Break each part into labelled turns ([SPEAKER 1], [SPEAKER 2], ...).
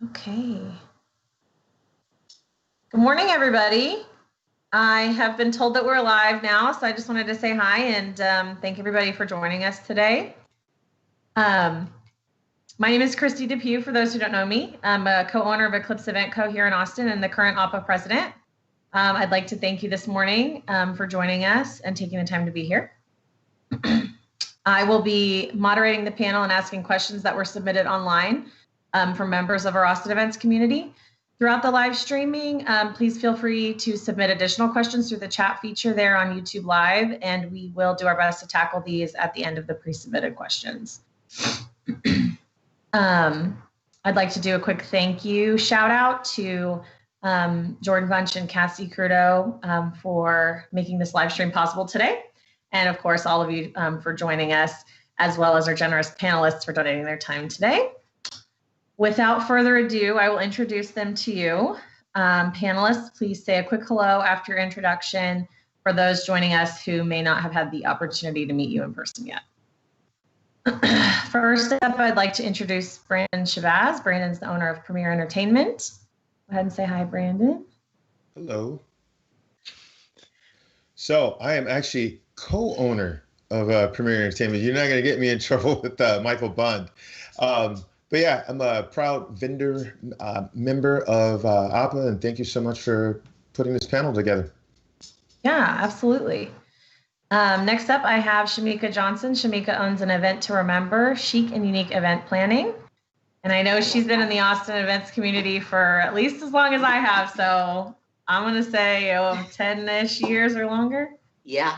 [SPEAKER 1] Okay. Good morning, everybody. I have been told that we're live now, so I just wanted to say hi and thank everybody for joining us today. My name is Christy Depew, for those who don't know me. I'm a co-owner of Eclipse Event Co. here in Austin and the current APA president. I'd like to thank you this morning for joining us and taking the time to be here. I will be moderating the panel and asking questions that were submitted online from members of our Austin Events community. Throughout the live streaming, please feel free to submit additional questions through the chat feature there on YouTube Live, and we will do our best to tackle these at the end of the pre-submitted questions. I'd like to do a quick thank you shout out to Jordan Bunch and Cassie Crudo for making this live stream possible today. And of course, all of you for joining us, as well as our generous panelists for donating their time today. Without further ado, I will introduce them to you. Panelists, please say a quick hello after your introduction for those joining us who may not have had the opportunity to meet you in person yet. First up, I'd like to introduce Brandon Shabazz. Brandon's the owner of Premier Entertainment. Go ahead and say hi, Brandon.
[SPEAKER 2] Hello. So I am actually co-owner of Premier Entertainment. You're not going to get me in trouble with Michael Bond. But yeah, I'm a proud vendor member of APA, and thank you so much for putting this panel together.
[SPEAKER 1] Yeah, absolutely. Next up, I have Shamika Johnson. Shamika owns an Event to Remember, chic and unique event planning. And I know she's been in the Austin events community for at least as long as I have. So I'm going to say 10-ish years or longer.
[SPEAKER 3] Yeah.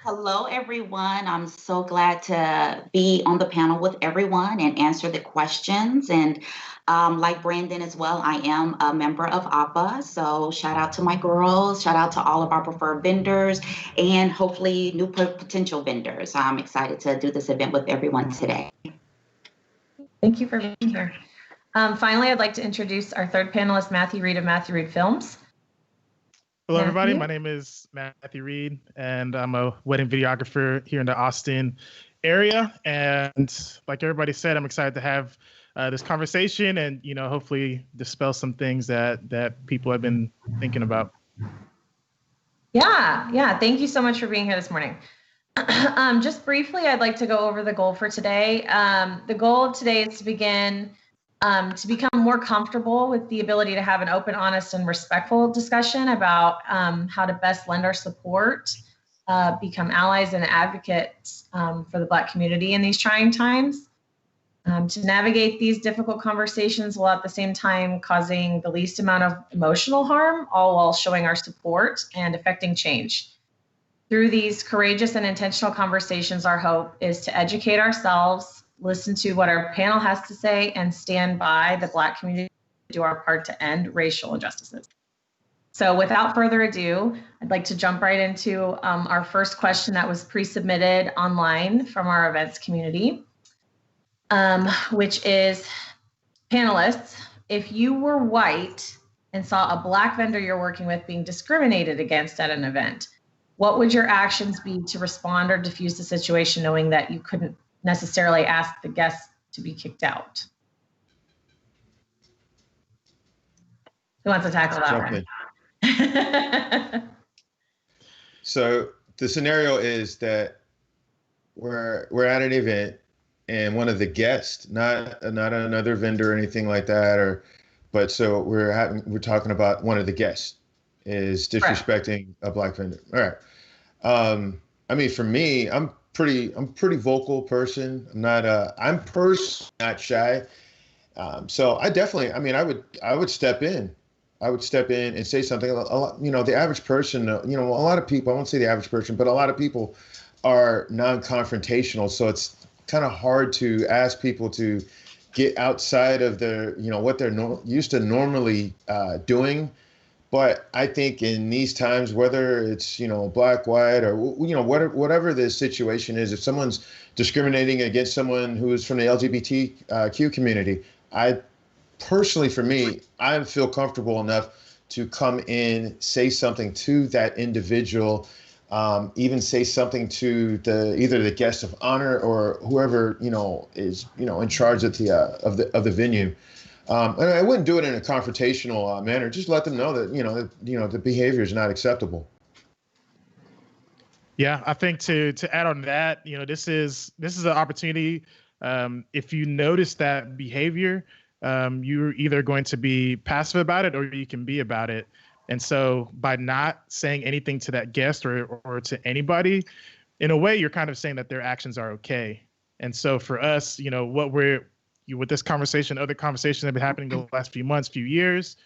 [SPEAKER 3] Hello, everyone. I'm so glad to be on the panel with everyone and answer the questions. And like Brandon as well, I am a member of APA. So shout out to my girls, shout out to all of our preferred vendors, and hopefully new potential vendors. I'm excited to do this event with everyone today.
[SPEAKER 1] Thank you for being here. Finally, I'd like to introduce our third panelist, Matthew Reed of Matthew Reed Films.
[SPEAKER 4] Hello, everybody. My name is Matthew Reed, and I'm a wedding videographer here in the Austin area. And like everybody said, I'm excited to have this conversation and, hopefully dispel some things that people have been thinking about.
[SPEAKER 1] Yeah. Thank you so much for being here this morning. Just briefly, I'd like to go over the goal for today. The goal of today is to begin to become more comfortable with the ability to have an open, honest, and respectful discussion about how to best lend our support, become allies and advocates for the Black community in these trying times, to navigate these difficult conversations while at the same time causing the least amount of emotional harm, all while showing our support and affecting change. Through these courageous and intentional conversations, our hope is to educate ourselves, listen to what our panel has to say, and stand by the Black community to do our part to end racial injustices. So without further ado, I'd like to jump right into our first question that was pre-submitted online from our events community, which is, panelists, if you were white and saw a Black vendor you're working with being discriminated against at an event, what would your actions be to respond or diffuse the situation, knowing that you couldn't necessarily ask the guests to be kicked out? Who wants to tackle that one?
[SPEAKER 2] So the scenario is that we're at an event and one of the guests, not another vendor or anything like that, but so we're talking about one of the guests is disrespecting a Black vendor. All right. I mean, for me, I'm pretty vocal person. I'm not shy. So I definitely, I would step in. I would step in and say something. The average person, a lot of people, I won't say the average person, but a lot of people are non-confrontational. So it's kind of hard to ask people to get outside of what they're used to normally doing. But I think in these times, whether it's, Black, white, or, whatever the situation is, if someone's discriminating against someone who is from the LGBTQ community, personally, for me, I feel comfortable enough to come in, say something to that individual, even say something to either the guest of honor or whoever is in charge of the venue. And I wouldn't do it in a confrontational manner. Just let them know that the behavior is not acceptable.
[SPEAKER 4] Yeah, I think to add on that, this is an opportunity. If you notice that behavior, you're either going to be passive about it or you can be about it. And so by not saying anything to that guest or to anybody, in a way, you're kind of saying that their actions are okay. And so for us, with this conversation, other conversations that have been happening the last few months, few years,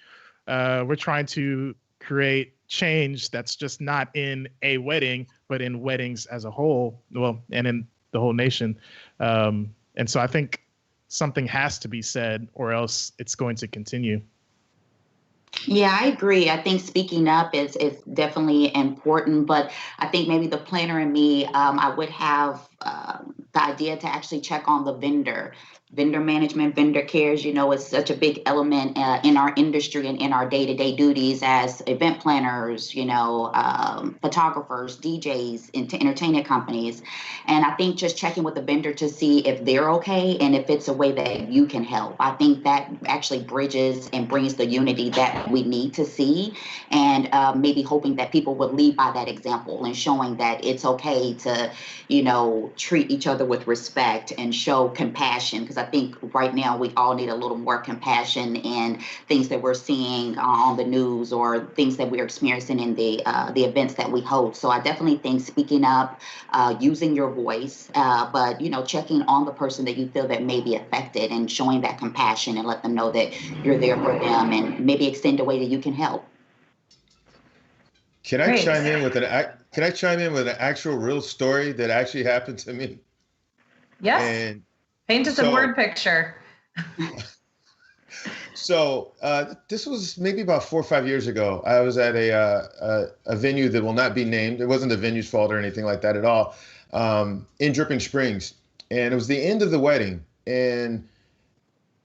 [SPEAKER 4] we're trying to create change that's just not in a wedding, but in weddings as a whole, and in the whole nation. And so I think something has to be said or else it's going to continue.
[SPEAKER 3] Yeah, I agree. I think speaking up is definitely important, but I think maybe the planner in me, I would have the idea to actually check on the vendor management, vendor cares. It's such a big element in our industry and in our day-to-day duties as event planners, photographers, DJs, entertainment companies. And I think just checking with the vendor to see if they're okay and if it's a way that you can help. I think that actually bridges and brings the unity that we need to see, and maybe hoping that people would lead by that example and showing that it's okay to, treat each other with respect and show compassion. Because I think right now we all need a little more compassion in things that we're seeing on the news or things that we're experiencing in the events that we host. So I definitely think speaking up, using your voice, but checking on the person that you feel that may be affected and showing that compassion and let them know that you're there for them and maybe extend a way that you can help.
[SPEAKER 2] Can I chime in with an actual real story that actually happened to me?
[SPEAKER 1] Yes.
[SPEAKER 2] And
[SPEAKER 1] paint us a word picture.
[SPEAKER 2] So this was maybe about 4 or 5 years ago. I was at a venue that will not be named. It wasn't the venue's fault or anything like that at all. In Dripping Springs, and it was the end of the wedding. And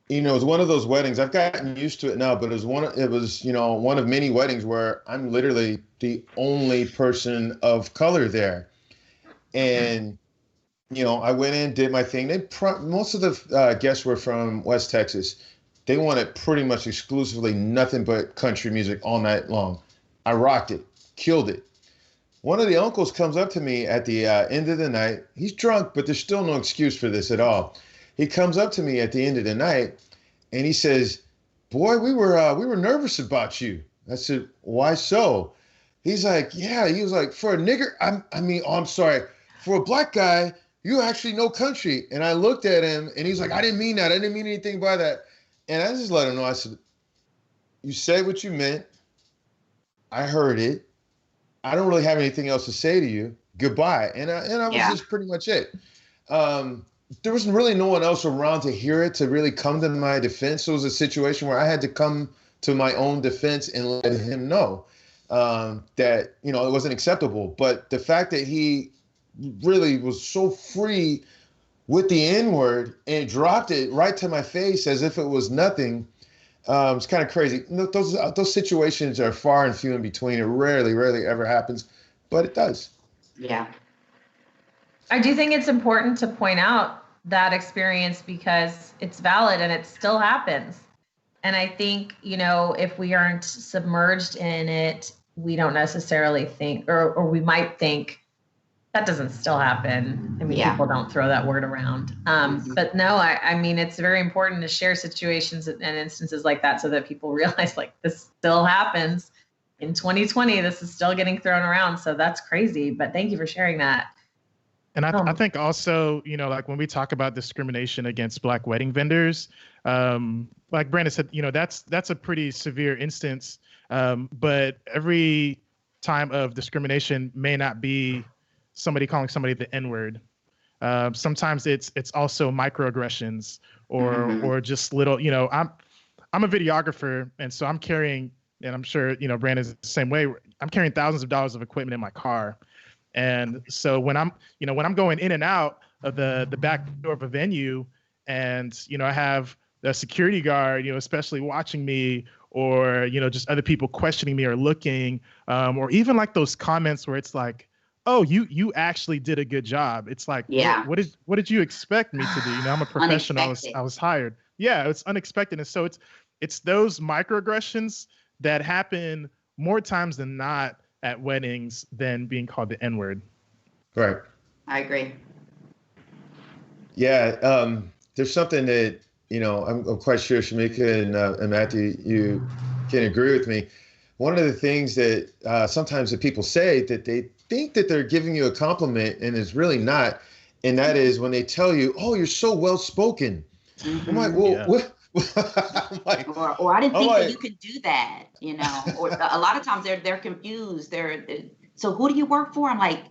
[SPEAKER 2] it was one of those weddings. I've gotten used to it now, but it was one of many weddings where I'm literally the only person of color there. And I went in, did my thing. Most of the guests were from West Texas. They wanted pretty much exclusively nothing but country music all night long. I rocked it, killed it. One of the uncles comes up to me at the end of the night. He's drunk, but there's still no excuse for this at all. He comes up to me at the end of the night and he says, "Boy, we were nervous about you." I said, "Why so?" He's like, "Yeah." He was like, "For a nigger, I'm sorry. For a black guy, you actually know country." And I looked at him and he's like, "I didn't mean that. I didn't mean anything by that." And I just let him know. I said, "You said what you meant. I heard it. I don't really have anything else to say to you. Goodbye." And I was just pretty much it. There was really no one else around to hear it, to really come to my defense. It was a situation where I had to come to my own defense and let him know that, it wasn't acceptable. But the fact that he really was so free with the N-word and dropped it right to my face as if it was nothing, it's kind of crazy. Those situations are far and few in between. It rarely ever happens, but it does.
[SPEAKER 3] Yeah.
[SPEAKER 1] I do think it's important to point out that experience because it's valid and it still happens. And I think, if we aren't submerged in it, we don't necessarily think, or we might think that doesn't still happen. People don't throw that word around. But no, I mean, it's very important to share situations and instances like that so that people realize this still happens. In 2020, this is still getting thrown around. So that's crazy. But thank you for sharing that.
[SPEAKER 4] And I think also, when we talk about discrimination against Black wedding vendors, like Brandon said, that's a pretty severe instance. But every time of discrimination may not be somebody calling somebody the N-word. Sometimes it's also microaggressions or just little, I'm a videographer, and so I'm carrying, and I'm sure, Brandon's the same way. I'm carrying thousands of dollars of equipment in my car. And so when I'm going in and out of the back door of a venue and, I have the security guard, especially watching me, or, just other people questioning me or looking, or even like those comments where it's like, oh, you actually did a good job. It's like,
[SPEAKER 3] Yeah.
[SPEAKER 4] what did you expect me to do? You know, I'm a professional.
[SPEAKER 3] Unexpected.
[SPEAKER 4] I was hired. Yeah, it's unexpected. And so it's those microaggressions that happen more times than not at weddings than being called the N-word.
[SPEAKER 2] Right.
[SPEAKER 3] I agree.
[SPEAKER 2] Yeah. There's something that, I'm quite sure Shamika and Matthew, you can agree with me. One of the things that sometimes that people say that they think that they're giving you a compliment and it's really not. And that is when they tell you, oh, you're so well spoken.
[SPEAKER 3] Mm-hmm.
[SPEAKER 2] I'm like, well,
[SPEAKER 4] Yeah.
[SPEAKER 2] what? I'm like,
[SPEAKER 3] or I didn't think
[SPEAKER 2] like,
[SPEAKER 3] that you could do that, or a lot of times they're confused. So who do you work for? I'm like,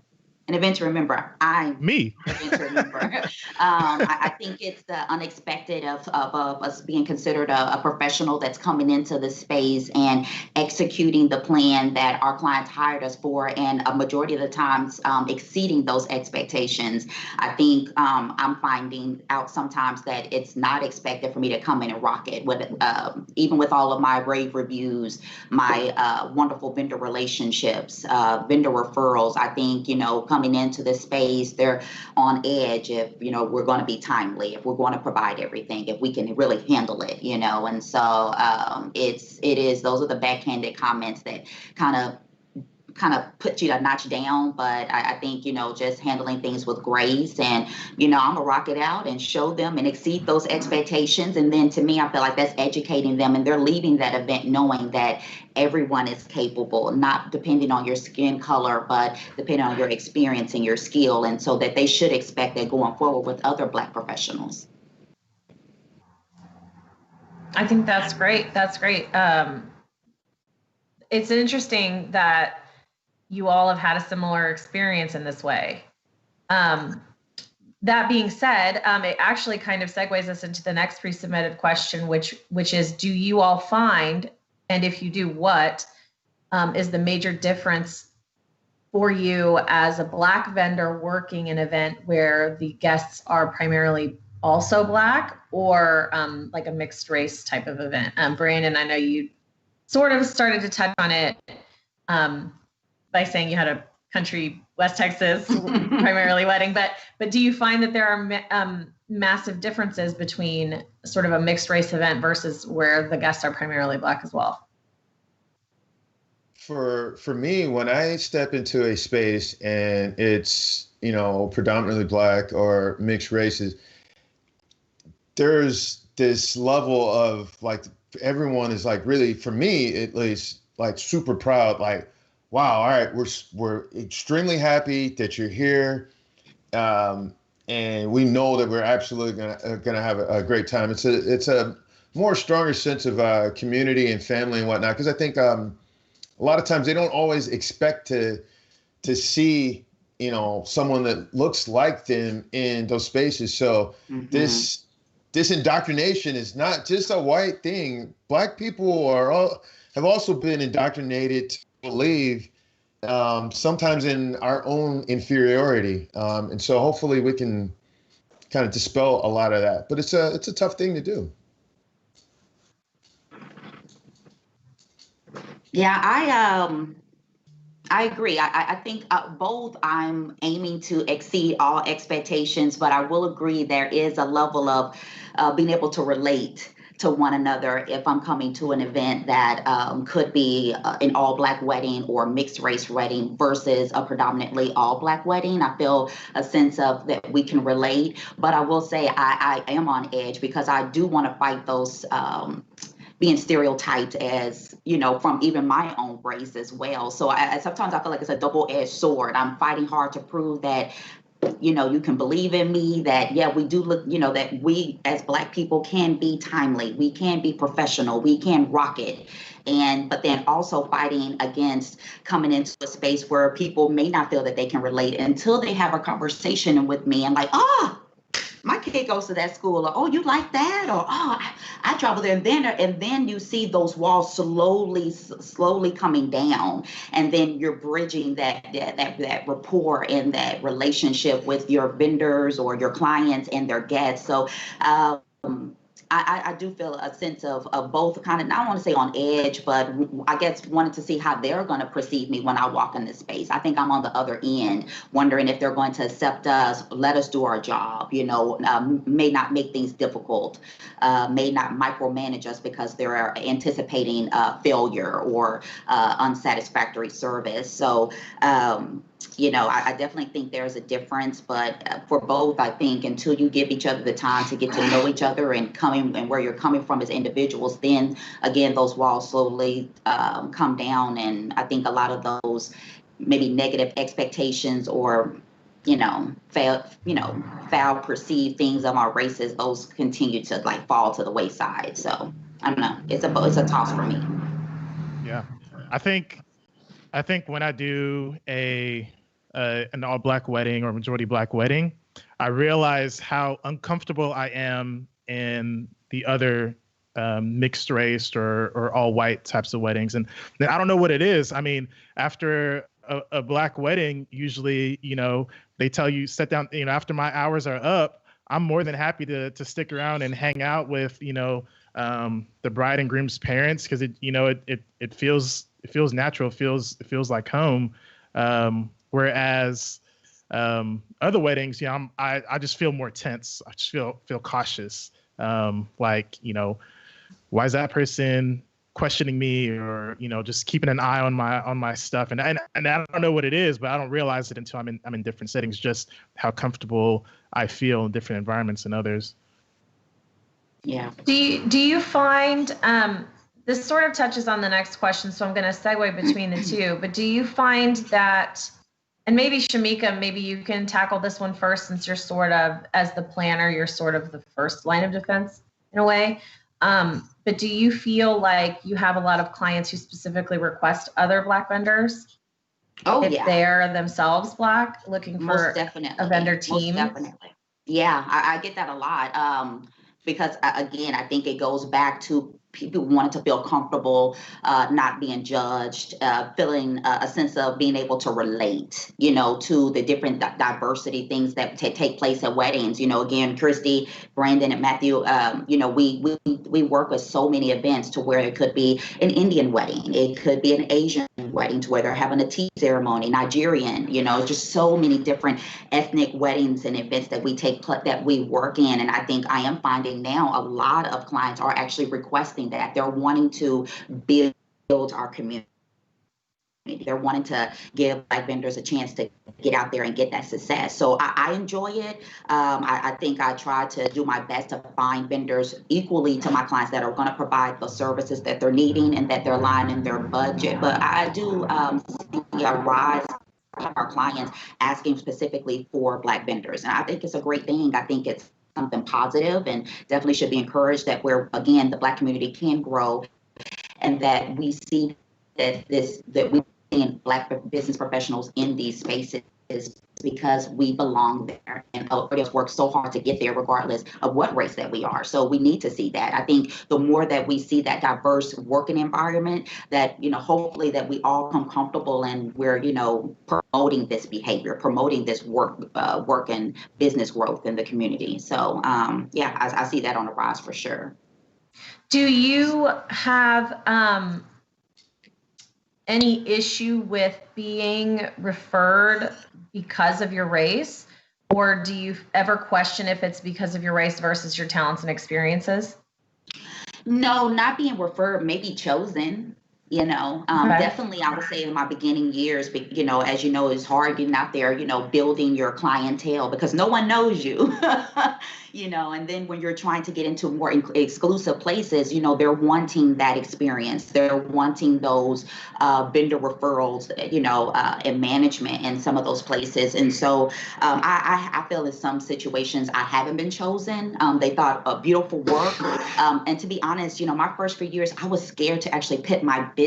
[SPEAKER 3] an event to remember. I'm
[SPEAKER 4] Me.
[SPEAKER 3] an event to remember. I think it's the unexpected of us being considered a professional that's coming into the space and executing the plan that our clients hired us for, and a majority of the times exceeding those expectations. I think I'm finding out sometimes that it's not expected for me to come in and rock it. With even with all of my rave reviews, my wonderful vendor relationships, vendor referrals, I think, coming into this space, they're on edge if, we're going to be timely, if we're going to provide everything, if we can really handle it, and so those are the backhanded comments that kind of put you a notch down. But I think, just handling things with grace and, I'm gonna rock it out and show them and exceed those expectations. And then to me, I feel like that's educating them, and they're leaving that event knowing that everyone is capable, not depending on your skin color, but depending on your experience and your skill. And so that they should expect that going forward with other Black professionals.
[SPEAKER 1] I think that's great. That's great. It's interesting that you all have had a similar experience in this way. That being said, it actually kind of segues us into the next pre-submitted question, which is, do you all find, and if you do, what is the major difference for you as a Black vendor working an event where the guests are primarily also Black, or like a mixed race type of event? Brandon, I know you sort of started to touch on it by saying you had a country West Texas primarily wedding, but do you find that there are massive differences between sort of a mixed race event versus where the guests are primarily Black as well?
[SPEAKER 2] For me, when I step into a space and it's, predominantly Black or mixed races, there's this level of like, everyone is like, really, for me at least, like super proud, like, wow, all right, we're extremely happy that you're here, and we know that we're absolutely gonna have a great time. It's a more stronger sense of community and family and whatnot, because I think a lot of times they don't always expect to see someone that looks like them in those spaces. So this indoctrination is not just a white thing. Black people have also been indoctrinated to believe sometimes in our own inferiority. And so hopefully we can kind of dispel a lot of that. But it's a tough thing to do.
[SPEAKER 3] Yeah, I agree. I think both I'm aiming to exceed all expectations, but I will agree there is a level of being able to relate to one another if I'm coming to an event that could be an all Black wedding or mixed race wedding versus a predominantly all Black wedding. I feel a sense of that we can relate, but I will say I am on edge because I do want to fight those being stereotyped as, from even my own race as well. So sometimes I feel like it's a double-edged sword. I'm fighting hard to prove that, you can believe in me, that, yeah, we do look, that we as Black people can be timely, we can be professional, we can rock it. But then also fighting against coming into a space where people may not feel that they can relate until they have a conversation with me and like, my kid goes to that school, or, oh, you like that? Or, oh, I travel there. And then you see those walls slowly coming down. And then you're bridging that rapport and that relationship with your vendors or your clients and their guests. So I do feel a sense of both kind of, I don't want to say on edge, but I guess wanted to see how they're going to perceive me when I walk in this space. I think I'm on the other end, wondering if they're going to accept us, let us do our job, may not make things difficult, may not micromanage us because they're anticipating failure or unsatisfactory service. So, I definitely think there's a difference, but for both, I think until you give each other the time to get to know each other and where you're coming from as individuals, then again, those walls slowly come down. And I think a lot of those maybe negative expectations or, foul perceived things of our races, those continue to fall to the wayside. So I don't know. It's a toss for me.
[SPEAKER 4] Yeah, I think when I do an all-black wedding or majority black wedding, I realize how uncomfortable I am in the other mixed race or all white types of weddings. And I don't know what it is. I mean, after a black wedding, usually, they tell you sit down, after my hours are up, I'm more than happy to stick around and hang out with, the bride and groom's parents, because it feels natural. It feels like home. Whereas other weddings, I just feel more tense. I just feel cautious. Why is that person questioning me, or just keeping an eye on my stuff? And I don't know what it is, but I don't realize it until I'm in different settings. Just how comfortable I feel in different environments than others.
[SPEAKER 3] Yeah.
[SPEAKER 1] Do you find this sort of touches on the next question, so I'm going to segue between the two, but do you find that, and maybe Shamika, maybe you can tackle this one first, since you're sort of, as the planner, you're sort of the first line of defense in a way. But do you feel like you have a lot of clients who specifically request other Black vendors?
[SPEAKER 3] Oh,
[SPEAKER 1] if
[SPEAKER 3] yeah.
[SPEAKER 1] they're themselves Black, looking for a vendor team?
[SPEAKER 3] Most definitely. Yeah, I get that a lot. Because again, I think it goes back to people wanting to feel comfortable, not being judged, feeling a sense of being able to relate, to the different diversity things that take place at weddings. Again, Christy, Brandon, and Matthew, we work with so many events to where it could be an Indian wedding, it could be an Asian wedding to where they're having a tea ceremony, Nigerian, just so many different ethnic weddings and events that we work in. And I think I am finding now a lot of clients are actually requesting that. They're wanting to build our community. They're wanting to give Black vendors a chance to get out there and get that success. So I enjoy it. I think I try to do my best to find vendors equally to my clients that are going to provide the services that they're needing and that they're lining their budget. But I do see a rise of our clients asking specifically for Black vendors. And I think it's a great thing. I think it's something positive and definitely should be encouraged, that again, the Black community can grow, and that we see that we see Black business professionals in these spaces because we belong there, and everybody else works so hard to get there regardless of what race that we are. So we need to see that. I think the more that we see that diverse working environment, that hopefully that we all come comfortable, and we're promoting this behavior, promoting this work and business growth in the community. So I see that on the rise for sure.
[SPEAKER 1] Do you have any issue with being referred because of your race, or do you ever question if it's because of your race versus your talents and experiences?
[SPEAKER 3] No, not being referred, maybe chosen. Okay. Definitely, I would say in my beginning years, as it's hard getting out there, building your clientele because no one knows you, and then when you're trying to get into more exclusive places, they're wanting that experience. They're wanting those vendor referrals, and management in some of those places. And so I feel in some situations I haven't been chosen. They thought a beautiful work. And to be honest, my first few years, I was scared to actually put my face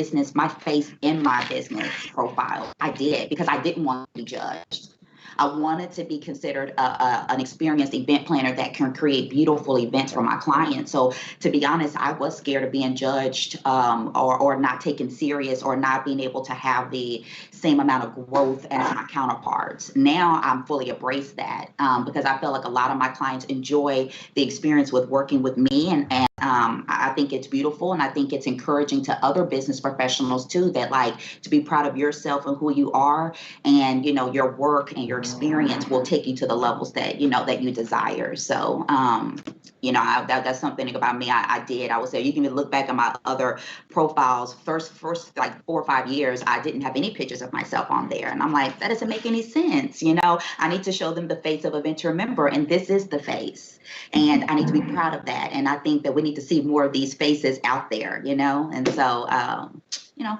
[SPEAKER 3] in my business profile. I did, because I didn't want to be judged. I wanted to be considered an experienced event planner that can create beautiful events for my clients. So to be honest, I was scared of being judged or not taken serious or not being able to have the same amount of growth as my counterparts. Now I'm fully embraced that because I feel like a lot of my clients enjoy the experience with working with me, and I think it's beautiful, and I think it's encouraging to other business professionals too, that like to be proud of yourself and who you are, and your work and your experience will take you to the levels that that you desire. So that's something about me. I did. I would say you can look back at my other profiles. First like 4 or 5 years, I didn't have any pictures of myself on there, and I'm like, that doesn't make any sense. I need to show them the face of a Venture member, and this is the face, and I need to be proud of that. And I think that we need to see more of these faces out there. And so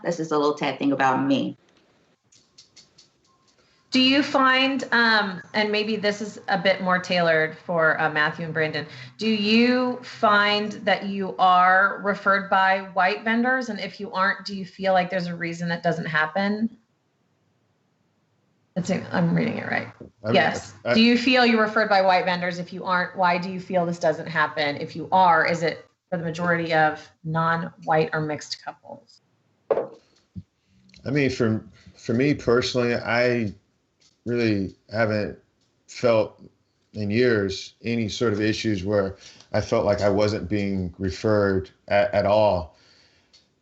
[SPEAKER 3] that's just a little tad thing about me.
[SPEAKER 1] Do you find, and maybe this is a bit more tailored for Matthew and Brandon, do you find that you are referred by white vendors? And if you aren't, do you feel like there's a reason that doesn't happen? I'm reading it right. Yes. Do you feel you're referred by white vendors? If you aren't, why do you feel this doesn't happen? If you are, is it for the majority of non-white or mixed couples?
[SPEAKER 2] I mean, for me personally, I really haven't felt in years any sort of issues where I felt like I wasn't being referred at all.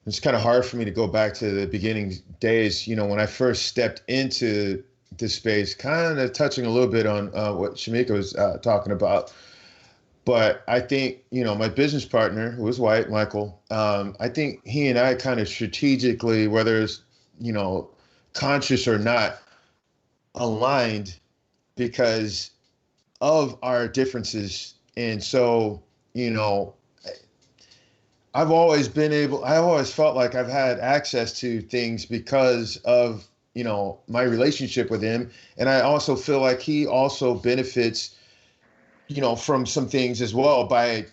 [SPEAKER 2] It's kind of hard for me to go back to the beginning days, when I first stepped into this space, kind of touching a little bit on what Shamika was talking about. But I think, my business partner, who was white, Michael, I think he and I kind of strategically, whether it's, conscious or not, aligned because of our differences. And so, I always felt like I've had access to things because of, my relationship with him. And I also feel like he also benefits, from some things as well by,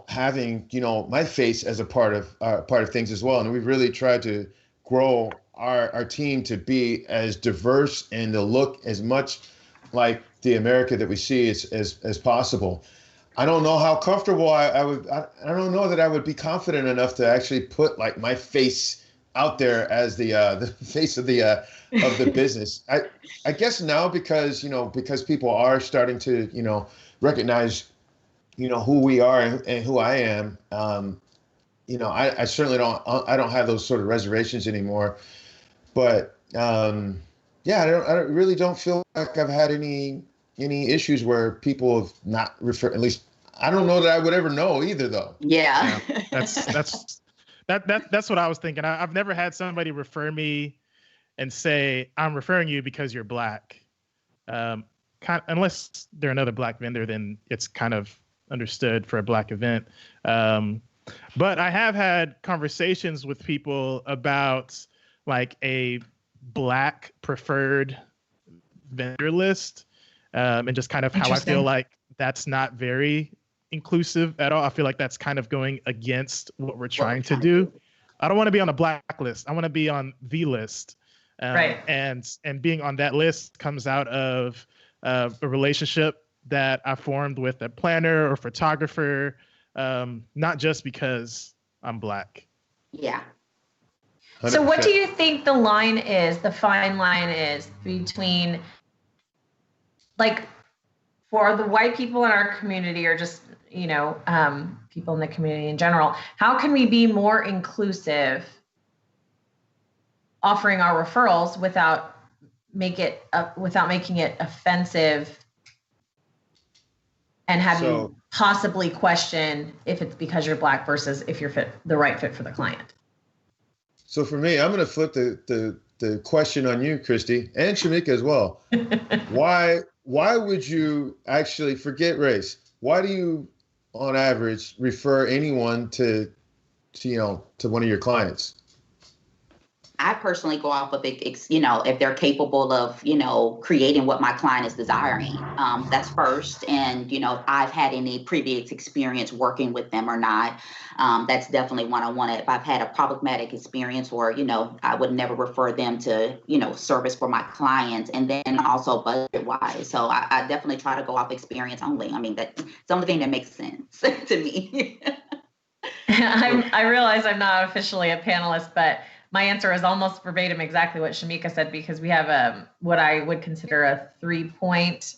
[SPEAKER 2] having, my face as a part of things as well. And we've really tried to grow our team to be as diverse and to look as much like the America that we see as possible. I don't know how comfortable I would. I don't know that I would be confident enough to actually put like my face out there as the face of the business. I guess now because people are starting to recognize who we are and who I am. I certainly don't. I don't have those sort of reservations anymore. But I really don't feel like I've had any issues where people have not referred. At least I don't know that I would ever know either, though.
[SPEAKER 3] Yeah.
[SPEAKER 4] That's what I was thinking. I've never had somebody refer me and say, I'm referring you because you're Black. Unless they're another Black vendor, then it's kind of understood for a Black event. But I have had conversations with people about like a Black preferred vendor list, and just kind of how I feel like that's not very inclusive at all. I feel like that's kind of going against what we're trying to do. I don't want to be on a Black list. I want to be on the list.
[SPEAKER 1] Right.
[SPEAKER 4] And being on that list comes out of a relationship that I formed with a planner or photographer, not just because I'm Black.
[SPEAKER 3] Yeah.
[SPEAKER 2] 100%.
[SPEAKER 1] So what do you think the fine line is between, like, for the white people in our community or just, people in the community in general, how can we be more inclusive offering our referrals without making it offensive and have you possibly question if it's because you're Black versus if you're the right fit for the client?
[SPEAKER 2] So for me, I'm going to flip the question on you, Christy, and Shamika as well. Why would you actually forget race? Why do you, on average, refer anyone to one of your clients?
[SPEAKER 3] I personally go off of, if they're capable of, creating what my client is desiring. That's first. And, if I've had any previous experience working with them or not, that's definitely one I want to, if I've had a problematic experience or, I would never refer them to, service for my clients, and then also budget wise. So I definitely try to go off experience only. I mean, that's the only thing that makes sense to me.
[SPEAKER 1] I realize I'm not officially a panelist, but my answer is almost verbatim exactly what Shamika said, because we have what I would consider a 3-point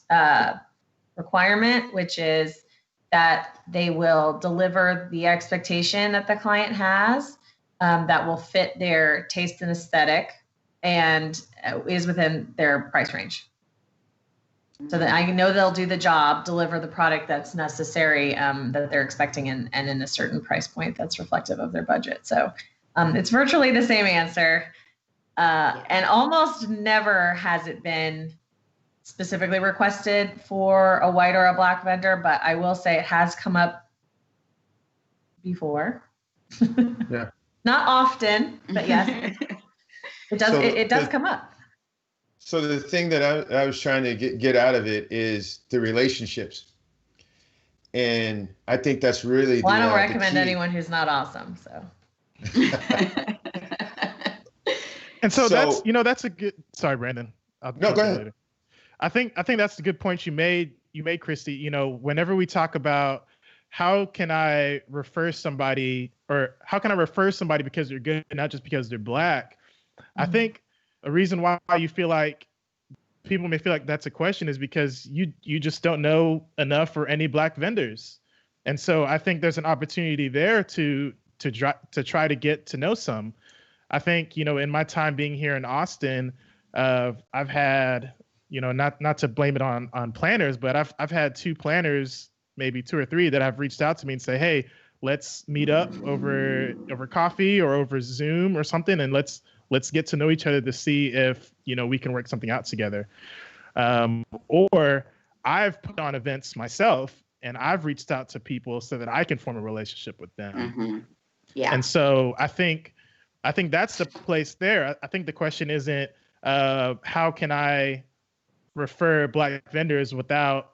[SPEAKER 1] requirement, which is that they will deliver the expectation that the client has, that will fit their taste and aesthetic and is within their price range. So that I know they'll do the job, deliver the product that's necessary, that they're expecting, and in a certain price point that's reflective of their budget. So it's virtually the same answer. And almost never has it been specifically requested for a white or a black vendor, but I will say it has come up before.
[SPEAKER 2] Yeah.
[SPEAKER 1] Not often, but yes, it does.
[SPEAKER 2] So
[SPEAKER 1] it does come up.
[SPEAKER 2] So the thing that I was trying to get out of it is the relationships. And I think that's really
[SPEAKER 1] I don't recommend anyone who's not awesome. So.
[SPEAKER 4] And so that's a good, sorry, Brandon.
[SPEAKER 2] No, go ahead.
[SPEAKER 4] Later. I think that's a good point you made, Christy. Whenever we talk about how can I refer somebody because they're good, not just because they're black, I think a reason why you feel like people may feel like that's a question is because you just don't know enough for any black vendors. And so I think there's an opportunity there to try to get to know some. I think, in my time being here in Austin, I've had, not to blame it on planners, but I've had 2 planners, maybe 2 or 3, that have reached out to me and say, hey, let's meet up over coffee or over Zoom or something, and let's get to know each other to see if, we can work something out together. Or I've put on events myself and I've reached out to people so that I can form a relationship with them.
[SPEAKER 3] Mm-hmm. Yeah.
[SPEAKER 4] And so I think that's the place there. I think the question isn't how can I refer black vendors without,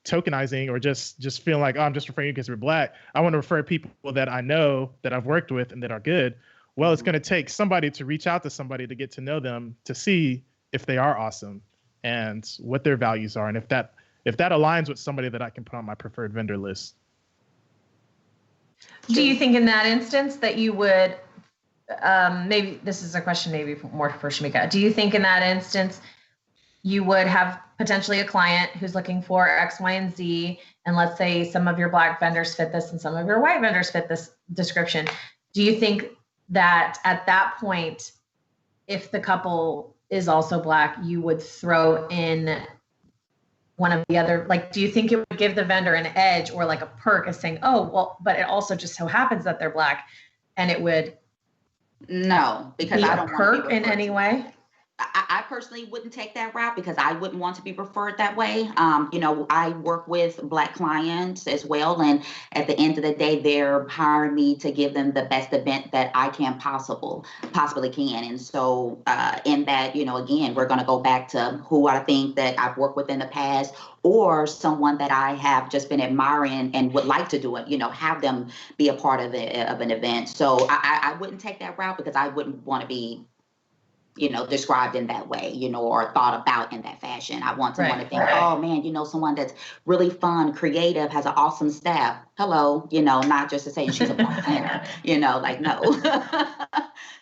[SPEAKER 4] tokenizing or just feeling like, oh, I'm just referring you because we're black. I want to refer people that I know, that I've worked with and that are good. Well, it's going to take somebody to reach out to somebody to get to know them, to see if they are awesome and what their values are, and if that aligns with somebody that I can put on my preferred vendor list.
[SPEAKER 1] Do you think in that instance that you would, maybe this is a question maybe more for Shamika, do you think in that instance you would have potentially a client who's looking for X, Y, and Z, and let's say some of your black vendors fit this and some of your white vendors fit this description? Do you think that at that point, if the couple is also black, you would throw in one of the other, do you think it would give the vendor an edge or like a perk of saying, oh, well, but it also just so happens that they're black, and it would
[SPEAKER 3] no, because
[SPEAKER 1] be
[SPEAKER 3] I
[SPEAKER 1] a
[SPEAKER 3] don't
[SPEAKER 1] perk in any way?
[SPEAKER 3] I personally wouldn't take that route because I wouldn't want to be referred that way. I work with black clients as well. And at the end of the day, they're hiring me to give them the best event that I can possibly can. And so in that, again, we're going to go back to who I think that I've worked with in the past, or someone that I have just been admiring and would like to do it, have them be a part of an event. So I wouldn't take that route because I wouldn't want to be described in that way, or thought about in that fashion. I want someone to think, oh man, someone that's really fun, creative, has an awesome staff. Hello, not just to say she's a black planner, no.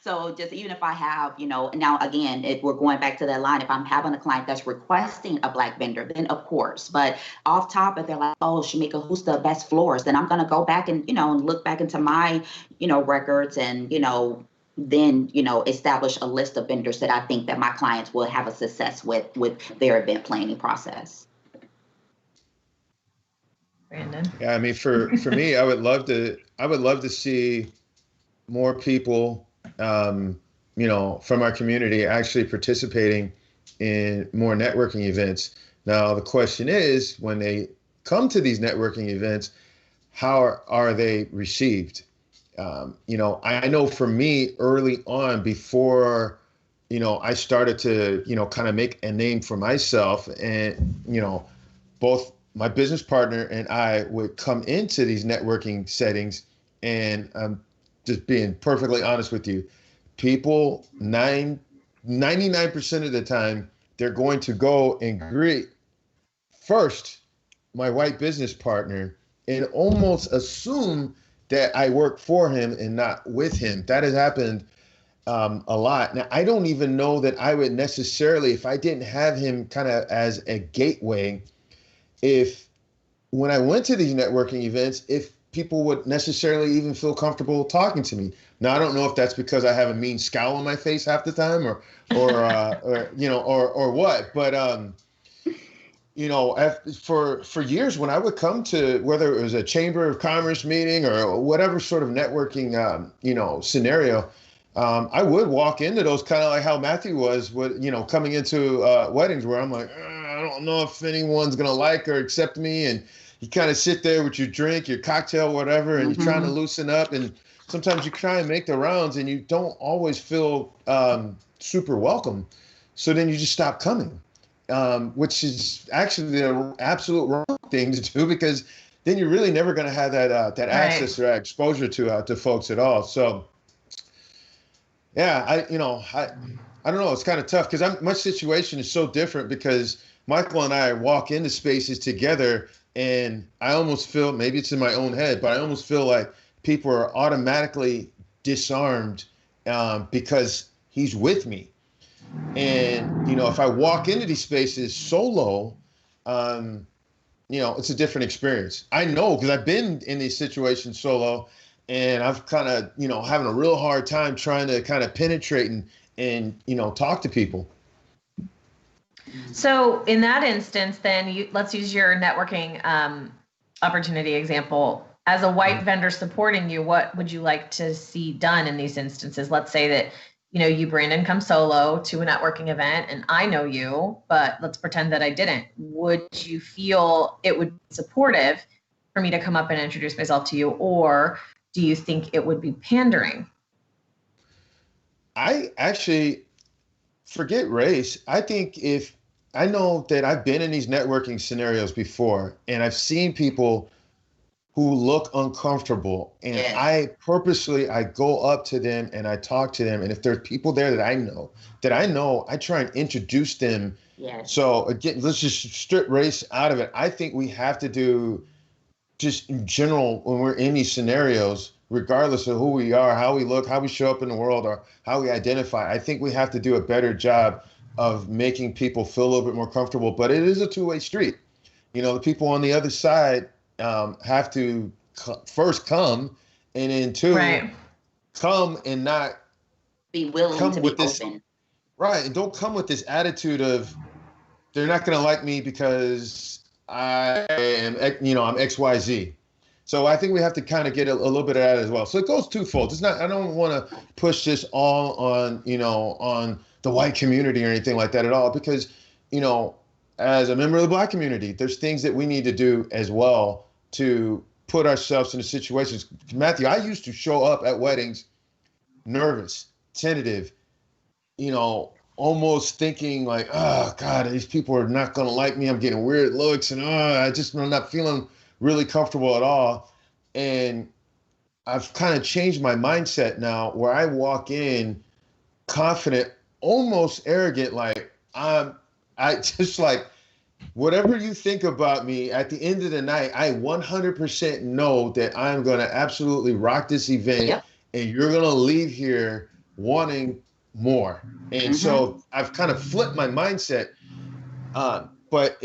[SPEAKER 3] So just even if I have, now again, if we're going back to that line, if I'm having a client that's requesting a black vendor, then of course, but off top, if they're like, oh, Shamika, who's the best florist? Then I'm going to go back and, look back into my, records and, then establish a list of vendors that I think that my clients will have a success with their event planning process.
[SPEAKER 1] Brandon.
[SPEAKER 2] Yeah, I mean, for me, I would love to see more people, from our community actually participating in more networking events. Now, the question is, when they come to these networking events, how are they received? I know for me early on, before, I started to, kind of make a name for myself, and, both my business partner and I would come into these networking settings, and just being perfectly honest with you, people 99% of the time, they're going to go and greet first my white business partner and almost assume that I work for him and not with him. That has happened a lot. Now, I don't even know that I would necessarily, if I didn't have him kind of as a gateway, if when I went to these networking events, if people would necessarily even feel comfortable talking to me. Now, I don't know if that's because I have a mean scowl on my face half the time, or what. But for years, when I would come to, whether it was a Chamber of Commerce meeting or whatever sort of networking scenario, I would walk into those, kind of like how Matthew was with, coming into weddings, where I'm like, I don't know if anyone's gonna like or accept me, and you kind of sit there with your drink, your cocktail, whatever, and you're trying to loosen up. And sometimes you try and make the rounds and you don't always feel super welcome. So then you just stop coming, which is actually the absolute wrong thing to do, because then you're really never going to have that access or exposure to folks at all. So yeah, I don't know. It's kind of tough because my situation is so different, because Michael and I walk into spaces together, and I almost feel, maybe it's in my own head, but I almost feel like people are automatically disarmed because he's with me. And, if I walk into these spaces solo, it's a different experience. I know, because I've been in these situations solo, and I've kind of, having a real hard time trying to kind of penetrate and talk to people.
[SPEAKER 1] So in that instance, then let's use your networking opportunity example. As a white vendor supporting you, what would you like to see done in these instances? Let's say that, you, Brandon, come solo to a networking event, and I know you, but let's pretend that I didn't. Would you feel it would be supportive for me to come up and introduce myself to you, or do you think it would be pandering?
[SPEAKER 2] I actually forget race. I think I know that I've been in these networking scenarios before, and I've seen people who look uncomfortable, and I go up to them and I talk to them. And if there's people there that I know, I try and introduce them.
[SPEAKER 3] Yes.
[SPEAKER 2] So again, let's just strip race out of it. I think we have to do, just in general, when we're in these scenarios, regardless of who we are, how we look, how we show up in the world, or how we identify, I think we have to do a better job of making people feel a little bit more comfortable. But it is a two-way street. The people on the other side have to first come, and then two, come and not
[SPEAKER 3] be willing to be open.
[SPEAKER 2] Right. And don't come with this attitude of, they're not going to like me because I am, I'm XYZ. So I think we have to kind of get a little bit of that as well. So it goes twofold. It's not, I don't want to push this all on, on the white community or anything like that at all, because, as a member of the Black community, there's things that we need to do as well to put ourselves in the situations. Matthew, I used to show up at weddings nervous, tentative, almost thinking like, oh God, these people are not going to like me. I'm getting weird looks, and I'm not feeling really comfortable at all. And I've kind of changed my mindset now, where I walk in confident, almost arrogant, like I just like, whatever you think about me, at the end of the night, I 100% know that I'm going to absolutely rock this event, and you're going to leave here wanting more. And so I've kind of flipped my mindset. But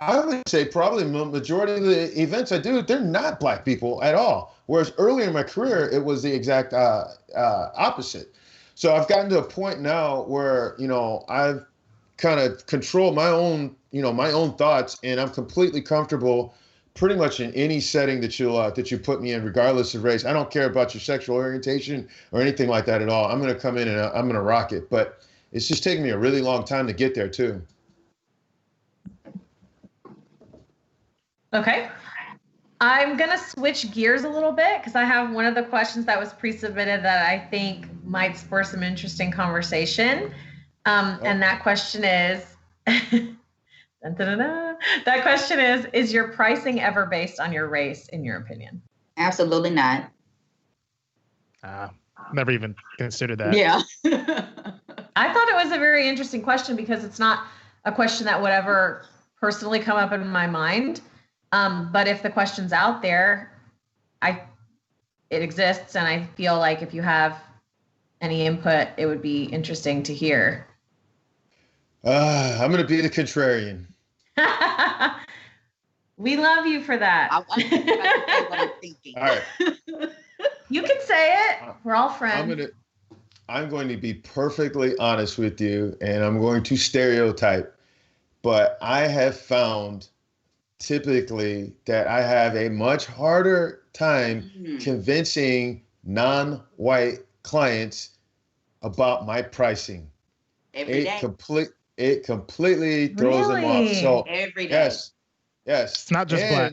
[SPEAKER 2] I would say probably the majority of the events I do, they're not Black people at all. Whereas earlier in my career, it was the exact opposite. So I've gotten to a point now where, I've kind of control my own thoughts, and I'm completely comfortable pretty much in any setting that you put me in, regardless of race. I don't care about your sexual orientation or anything like that at all. I'm going to come in and I'm going to rock it. But it's just taken me a really long time to get there too.
[SPEAKER 1] Okay. I'm going to switch gears a little bit because I have one of the questions that was pre-submitted that I think might spur some interesting conversation. And that question is, dun, dun, dun, dun. That question is your pricing ever based on your race, in your opinion?
[SPEAKER 3] Absolutely not.
[SPEAKER 4] Never even considered that.
[SPEAKER 3] Yeah.
[SPEAKER 1] I thought it was a very interesting question because it's not a question that would ever personally come up in my mind. But if the question's out there, it exists, and I feel like if you have any input, it would be interesting to hear.
[SPEAKER 2] I'm going to be the contrarian.
[SPEAKER 1] We love you for that.
[SPEAKER 3] I want to say what I'm thinking.
[SPEAKER 2] All right.
[SPEAKER 1] You can say it. We're all friends.
[SPEAKER 2] I'm going to be perfectly honest with you, and I'm going to stereotype, but I have found typically that I have a much harder time convincing non-white clients about my pricing.
[SPEAKER 3] Every day.
[SPEAKER 2] It completely throws them off. So
[SPEAKER 3] every day.
[SPEAKER 2] Yes.
[SPEAKER 4] It's not just black,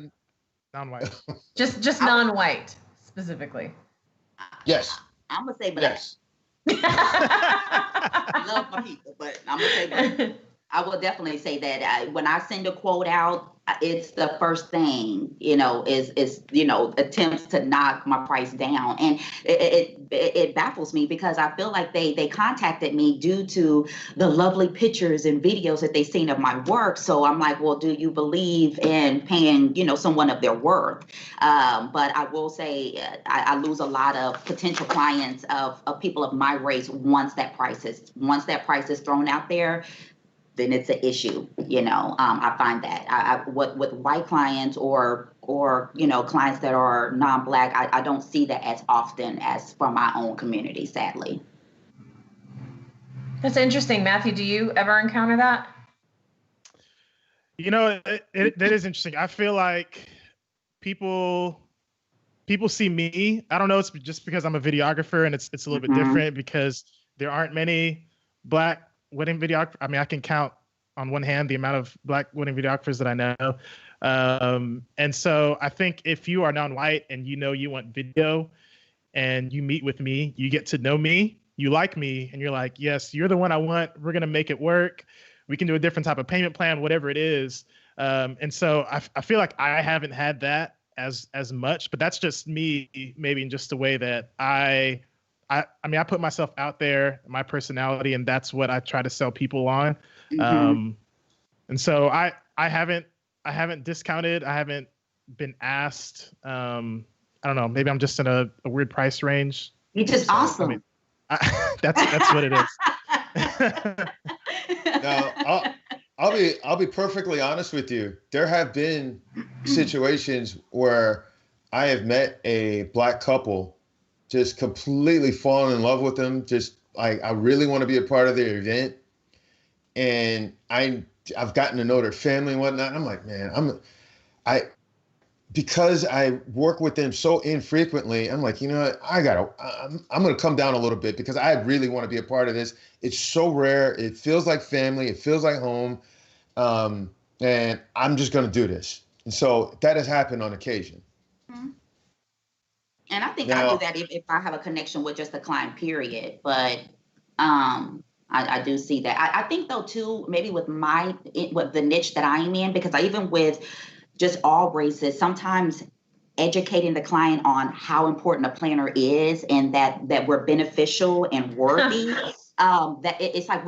[SPEAKER 4] non-white.
[SPEAKER 1] just non-white specifically.
[SPEAKER 3] Yes. I'm gonna say black.
[SPEAKER 2] Yes.
[SPEAKER 3] I love my people, but I'm gonna say black. I will definitely say that when I send a quote out, it's the first thing, is attempts to knock my price down. And it baffles me because I feel like they contacted me due to the lovely pictures and videos that they've seen of my work. So I'm like, well, do you believe in paying, someone of their worth? But I will say I lose a lot of potential clients of people of my race once that price is thrown out there. Then it's an issue, I find that with white clients or clients that are non-black, I don't see that as often as from my own community, sadly.
[SPEAKER 1] That's interesting. Matthew, do you ever encounter that?
[SPEAKER 4] That is interesting. I feel like people see me. I don't know. It's just because I'm a videographer and it's a little bit different because there aren't many black wedding videographers. I mean, I can count on one hand the amount of black wedding videographers that I know. And so I think if you are non-white and you want video and you meet with me, you get to know me, you like me, and you're like, yes, you're the one I want. We're going to make it work. We can do a different type of payment plan, whatever it is. And so I feel like I haven't had that as much, but that's just me, maybe in just the way that I put myself out there, my personality, and that's what I try to sell people on. And so I haven't discounted. I haven't been asked. I don't know. Maybe I'm just in a weird price range.
[SPEAKER 3] You're just awesome.
[SPEAKER 4] That's what it is.
[SPEAKER 2] Now, I'll be perfectly honest with you. There have been situations where I have met a black couple, just completely fallen in love with them. Just like, I really want to be a part of their event. And I've gotten to know their family and whatnot. I'm like, man, because I work with them so infrequently, I'm like, what? I'm going to come down a little bit because I really want to be a part of this. It's so rare. It feels like family. It feels like home. And I'm just going to do this. And so that has happened on occasion.
[SPEAKER 3] And I think I do that if I have a connection with just the client, period. But I do see that. I think though too, maybe with the niche that I'm in, because even with just all races, sometimes educating the client on how important a planner is and that we're beneficial and worthy. That it's like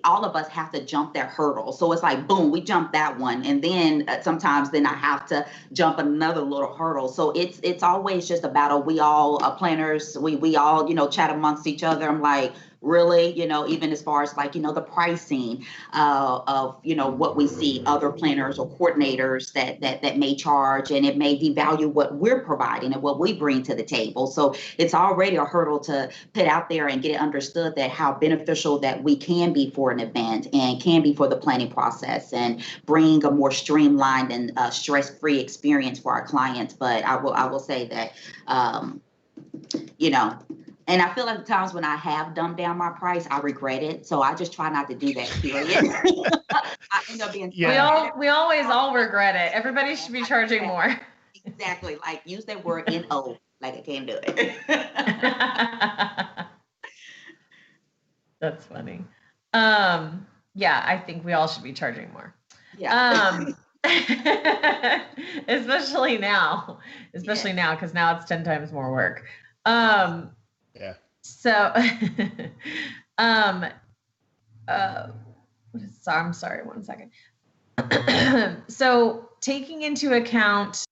[SPEAKER 3] all of us have to jump that hurdle. So it's like, boom, we jump that one. And then sometimes I have to jump another little hurdle. So it's always just a battle. We all planners, we all, chat amongst each other. I'm like, really, even as far as like, the pricing of, what we see other planners or coordinators that may charge, and it may devalue what we're providing and what we bring to the table. So it's already a hurdle to put out there and get it understood that how beneficial that we can be for an event and can be for the planning process and bring a more streamlined and stress-free experience for our clients. But I will say that, and I feel like the times when I have dumbed down my price, I regret it. So I just try not to do that, period. I end up being
[SPEAKER 1] We always all regret it. Everybody should be charging more.
[SPEAKER 3] Exactly. Like use that word N-O, like I can't do it.
[SPEAKER 1] That's funny. Yeah, I think we all should be charging more.
[SPEAKER 3] Yeah.
[SPEAKER 1] Especially now, because now it's 10 times more work.
[SPEAKER 2] Yeah.
[SPEAKER 1] So, um, I'm sorry, one second. So taking into account,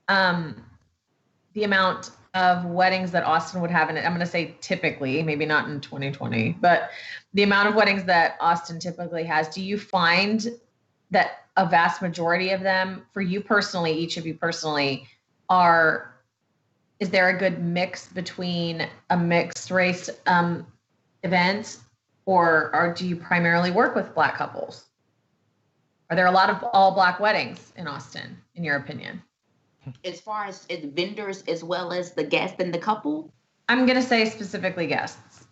[SPEAKER 1] the amount of weddings that Austin would have in it, I'm going to say typically, maybe not in 2020, but the amount of weddings that Austin typically has, do you find that a vast majority of them, for you personally, each of you personally, is there a good mix between a mixed race event, or do you primarily work with Black couples? Are there a lot of all Black weddings in Austin, in your opinion?
[SPEAKER 3] As far as vendors as well as the guest and the couple?
[SPEAKER 1] I'm going to say specifically guests.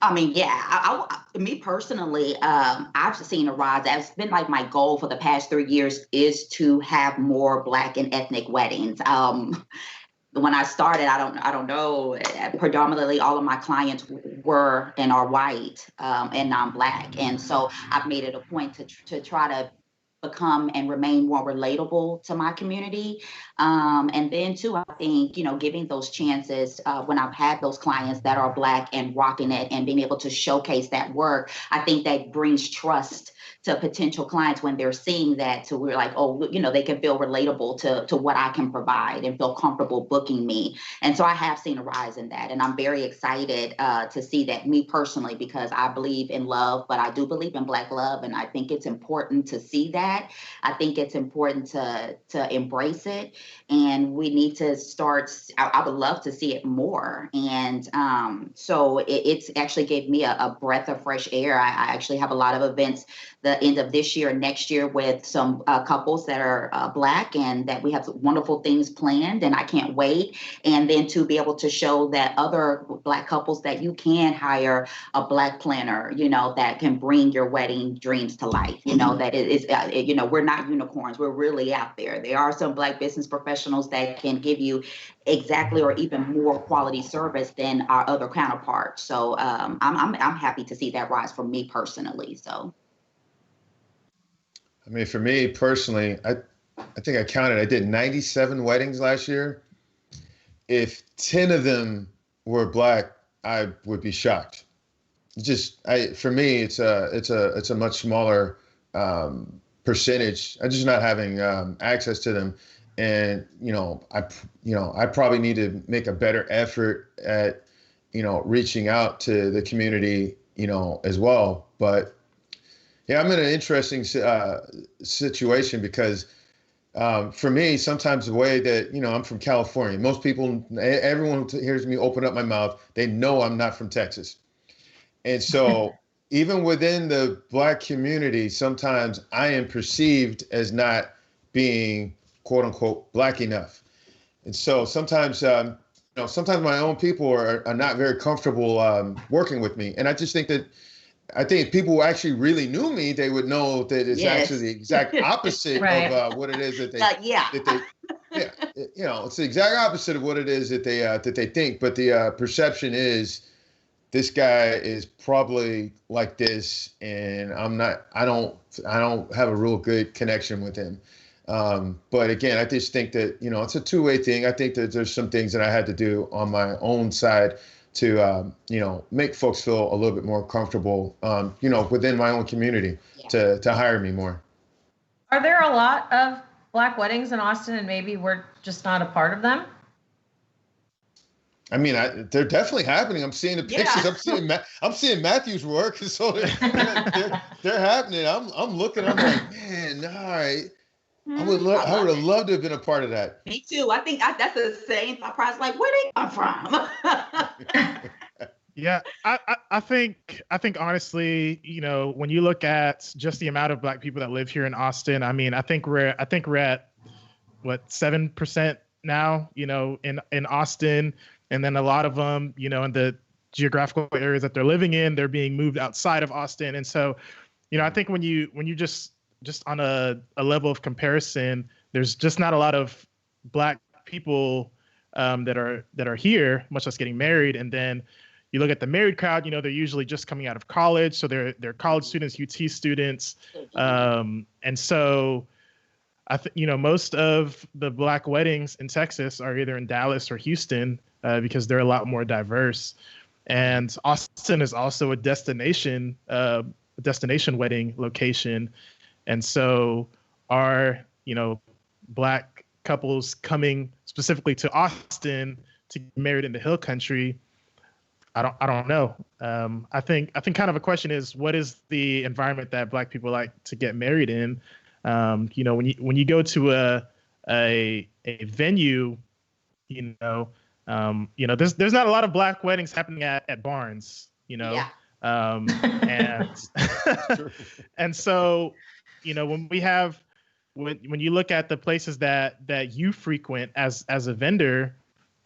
[SPEAKER 3] I mean, yeah, me personally, I've seen a rise. That's been like my goal for the past 3 years is to have more Black and ethnic weddings. When I started, I don't know, predominantly all of my clients were and are white and non-Black. And so I've made it a point to try to become and remain more relatable to my community. And then too, I think, giving those chances when I've had those clients that are Black and rocking it and being able to showcase that work, I think that brings trust to potential clients when they're seeing that. So we're like, oh, they can feel relatable to what I can provide and feel comfortable booking me. And so I have seen a rise in that. And I'm very excited to see that, me personally, because I believe in love, but I do believe in Black love. And I think it's important to see that. I think it's important to embrace it. And we need to start, I would love to see it more. And so it's actually gave me a breath of fresh air. I actually have a lot of events the end of this year and next year with some couples that are Black, and that we have wonderful things planned, and I can't wait. And then to be able to show that other Black couples that you can hire a Black planner, that can bring your wedding dreams to life, that it is, we're not unicorns. We're really out there. There are some Black business professionals that can give you exactly or even more quality service than our other counterparts. So I'm happy to see that rise for me personally. So.
[SPEAKER 2] I mean, for me personally, I think I counted, I did 97 weddings last year. If 10 of them were Black, I would be shocked. For me, it's a much smaller percentage. I'm just not having access to them. And, I probably need to make a better effort at, reaching out to the community, as well. But yeah, I'm in an interesting situation because for me, sometimes the way that, I'm from California, most people, everyone who hears me open up my mouth, they know I'm not from Texas. And so even within the Black community, sometimes I am perceived as not being, quote unquote, Black enough. And so sometimes, sometimes my own people are not very comfortable working with me. And I just think that, if people actually really knew me, they would know that it's actually the exact opposite
[SPEAKER 1] Right.
[SPEAKER 2] of what it is that they, it's the exact opposite of what it is that they think. But the perception is this guy is probably like this, and I don't have a real good connection with him. But again, I just think that, it's a two-way thing. I think that there's some things that I had to do on my own side to, make folks feel a little bit more comfortable, within my own community to hire me more.
[SPEAKER 1] Are there a lot of Black weddings in Austin, and maybe we're just not a part of them?
[SPEAKER 2] I mean, they're definitely happening. I'm seeing the pictures. I'm seeing Matthew's work, so they're happening. I'm looking. I'm like, man, all right. I would have loved to have been a part of that.
[SPEAKER 3] Me too. I think that's the same thought process. Like, where they come from?
[SPEAKER 4] Yeah, I think honestly, when you look at just the amount of Black people that live here in Austin, I mean, I think we're at what, 7% now, in Austin, and then a lot of them, in the geographical areas that they're living in, they're being moved outside of Austin, and so, I think when you just on a level of comparison, there's just not a lot of Black people that are here, much less getting married. And then you look at the married crowd, they're usually just coming out of college, so they're college students, UT students, and so most of the Black weddings in Texas are either in Dallas or Houston because they're a lot more diverse. And Austin is also a destination wedding location. And so our, Black couples coming specifically to Austin to get married in the Hill Country, I don't know. I think kind of a question is, what is the environment that Black people like to get married in? When you go to a venue, there's not a lot of Black weddings happening at Barnes,
[SPEAKER 3] Yeah.
[SPEAKER 4] And so, when you look at the places that you frequent as a vendor,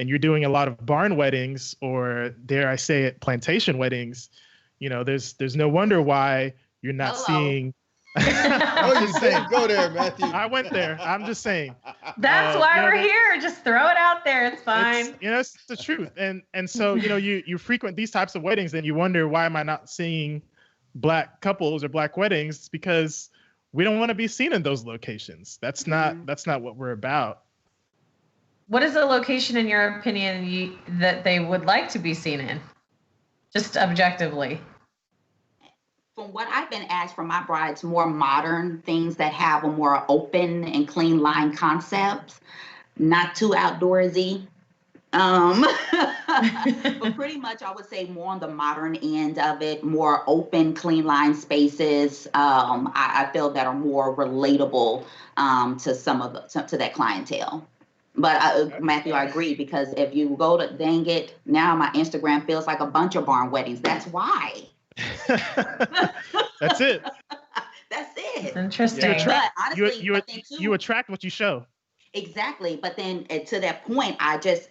[SPEAKER 4] and you're doing a lot of barn weddings, or dare I say it, plantation weddings, there's no wonder why you're not seeing.
[SPEAKER 2] Oh, you didn't go there, Matthew.
[SPEAKER 4] I went there. I'm just saying.
[SPEAKER 1] That's why we're here. Just throw it out there. It's fine.
[SPEAKER 4] It's the truth. And so, you frequent these types of weddings, and you wonder, why am I not seeing Black couples or Black weddings? It's because we don't want to be seen in those locations. That's not what we're about.
[SPEAKER 1] What is a location, in your opinion, that they would like to be seen in? Just objectively.
[SPEAKER 3] From what I've been asked from my brides, more modern things that have a more open and clean line concepts, not too outdoorsy. But pretty much I would say more on the modern end of it, more open, clean line spaces. I feel that are more relatable to that clientele. But Matthew, I agree, because if you go to, dang it, now my Instagram feels like a bunch of barn weddings. That's why.
[SPEAKER 4] That's it.
[SPEAKER 3] That's it.
[SPEAKER 1] Interesting.
[SPEAKER 3] But honestly,
[SPEAKER 4] you attract what you show.
[SPEAKER 3] Exactly. But then to that point,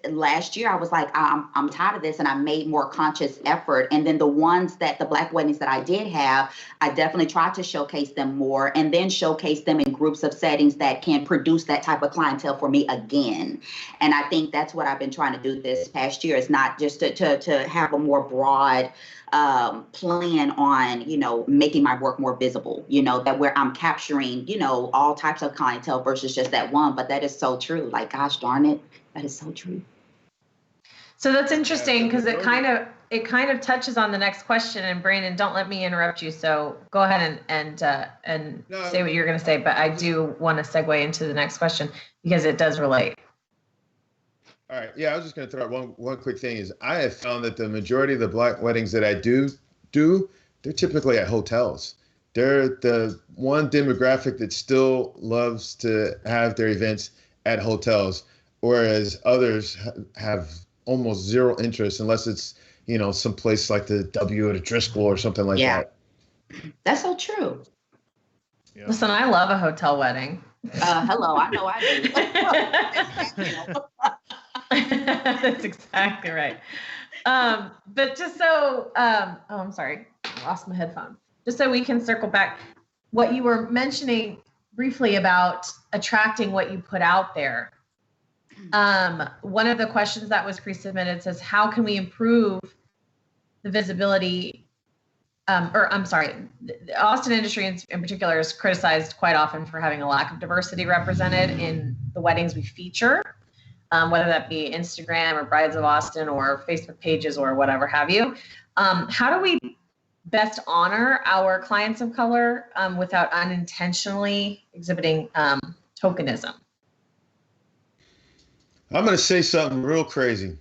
[SPEAKER 3] last year I was like, I'm tired of this, and I made more conscious effort. And then the Black weddings that I did have, I definitely tried to showcase them more, and then showcase them in groups of settings that can produce that type of clientele for me again. And I think that's what I've been trying to do this past year, is not just to have a more broad plan on, making my work more visible, that where I'm capturing, all types of clientele versus just that one. But that is so true. Like, gosh darn it, that is so true.
[SPEAKER 1] So that's interesting, because it kind of touches on the next question. And Brandon, don't let me interrupt you. So go ahead and say what you're going to say. But I do want to segue into the next question, because it does relate.
[SPEAKER 2] All right. Yeah, I was just going to throw out one quick thing. Is I have found that the majority of the Black weddings that I do, they're typically at hotels. They're the one demographic that still loves to have their events at hotels, whereas others have almost zero interest, unless it's, some place like the W or the Driscoll or something like that.
[SPEAKER 3] That's so true.
[SPEAKER 4] Yeah.
[SPEAKER 1] Listen, I love a hotel wedding.
[SPEAKER 3] Hello, I know I do.
[SPEAKER 1] That's exactly right. But just so, I'm sorry, I lost my headphone. Just so we can circle back, what you were mentioning briefly about attracting what you put out there. One of the questions that was pre-submitted says, how can we improve the visibility? The Austin industry in particular is criticized quite often for having a lack of diversity represented in the weddings we feature. Whether that be Instagram or Brides of Austin or Facebook pages or whatever have you. How do we best honor our clients of color without unintentionally exhibiting tokenism?
[SPEAKER 2] I'm going to say something real crazy.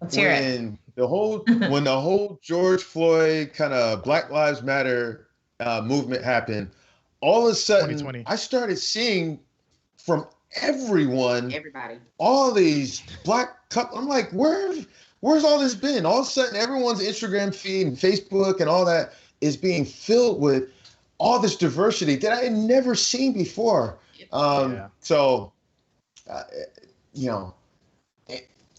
[SPEAKER 1] Let's hear it.
[SPEAKER 2] When the whole George Floyd kind of Black Lives Matter movement happened, all of a sudden
[SPEAKER 4] 2020.
[SPEAKER 2] I started seeing from everybody, all these Black couples. I'm like, where's all this been? All of a sudden, everyone's Instagram feed and Facebook and all that is being filled with all this diversity that I had never seen before. So,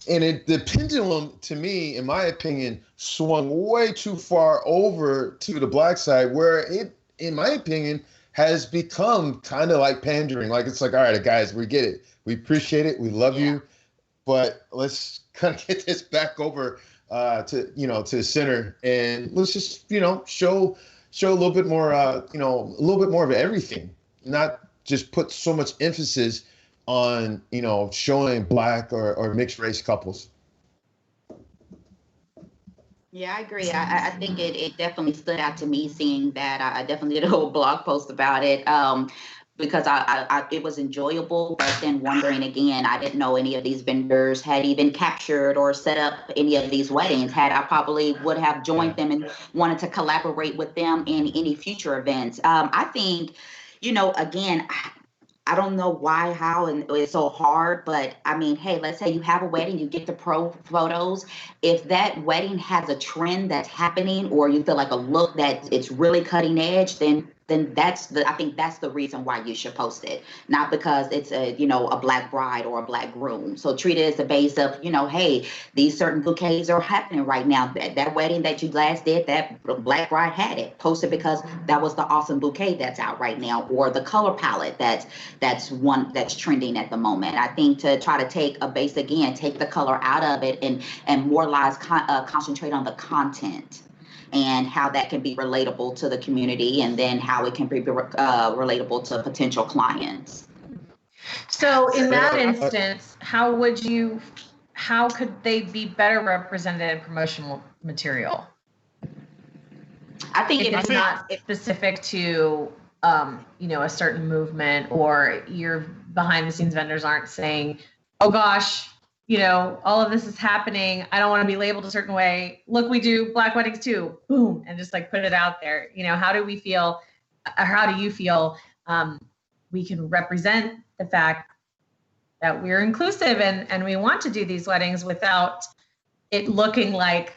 [SPEAKER 2] the pendulum, to me, in my opinion, swung way too far over to the Black side, where it, in my opinion, has become kind of like pandering. Like, it's like, all right, guys, we get it. We appreciate it. We love
[SPEAKER 3] Yeah.
[SPEAKER 2] you. But let's kind of get this back over to the center, and let's just show a little bit more a little bit more of everything, not just put so much emphasis on showing Black or mixed race couples.
[SPEAKER 3] Yeah, I agree. I think it definitely stood out to me seeing that. I definitely did a whole blog post about it. Because it was enjoyable, but then wondering again, I didn't know any of these vendors had even captured or set up any of these weddings. Had I probably would have joined them and wanted to collaborate with them in any future events. I think, again, I don't know why, how, and it's so hard, but I mean, hey, let's say you have a wedding, you get the pro photos. If that wedding has a trend that's happening, or you feel like a look that it's really cutting edge, then I think that's the reason why you should post it, not because it's a Black bride or a Black groom. So treat it as a base of, hey, these certain bouquets are happening right now. That wedding that you last did, that Black bride had it. Post it because that was the awesome bouquet that's out right now, or the color palette that's one that's trending at the moment. I think to try to take a base again, take the color out of it, and more lives concentrate on the content and how that can be relatable to the community, and then how it can be relatable to potential clients.
[SPEAKER 1] So in that instance, how could they be better represented in promotional material?
[SPEAKER 3] I think
[SPEAKER 1] if it's not specific to a certain movement, or your behind the scenes vendors aren't saying, oh gosh, all of this is happening, I don't want to be labeled a certain way. Look, we do Black weddings too. Boom. And just like put it out there. How do we feel, or how do you feel we can represent the fact that we're inclusive and we want to do these weddings without it looking like,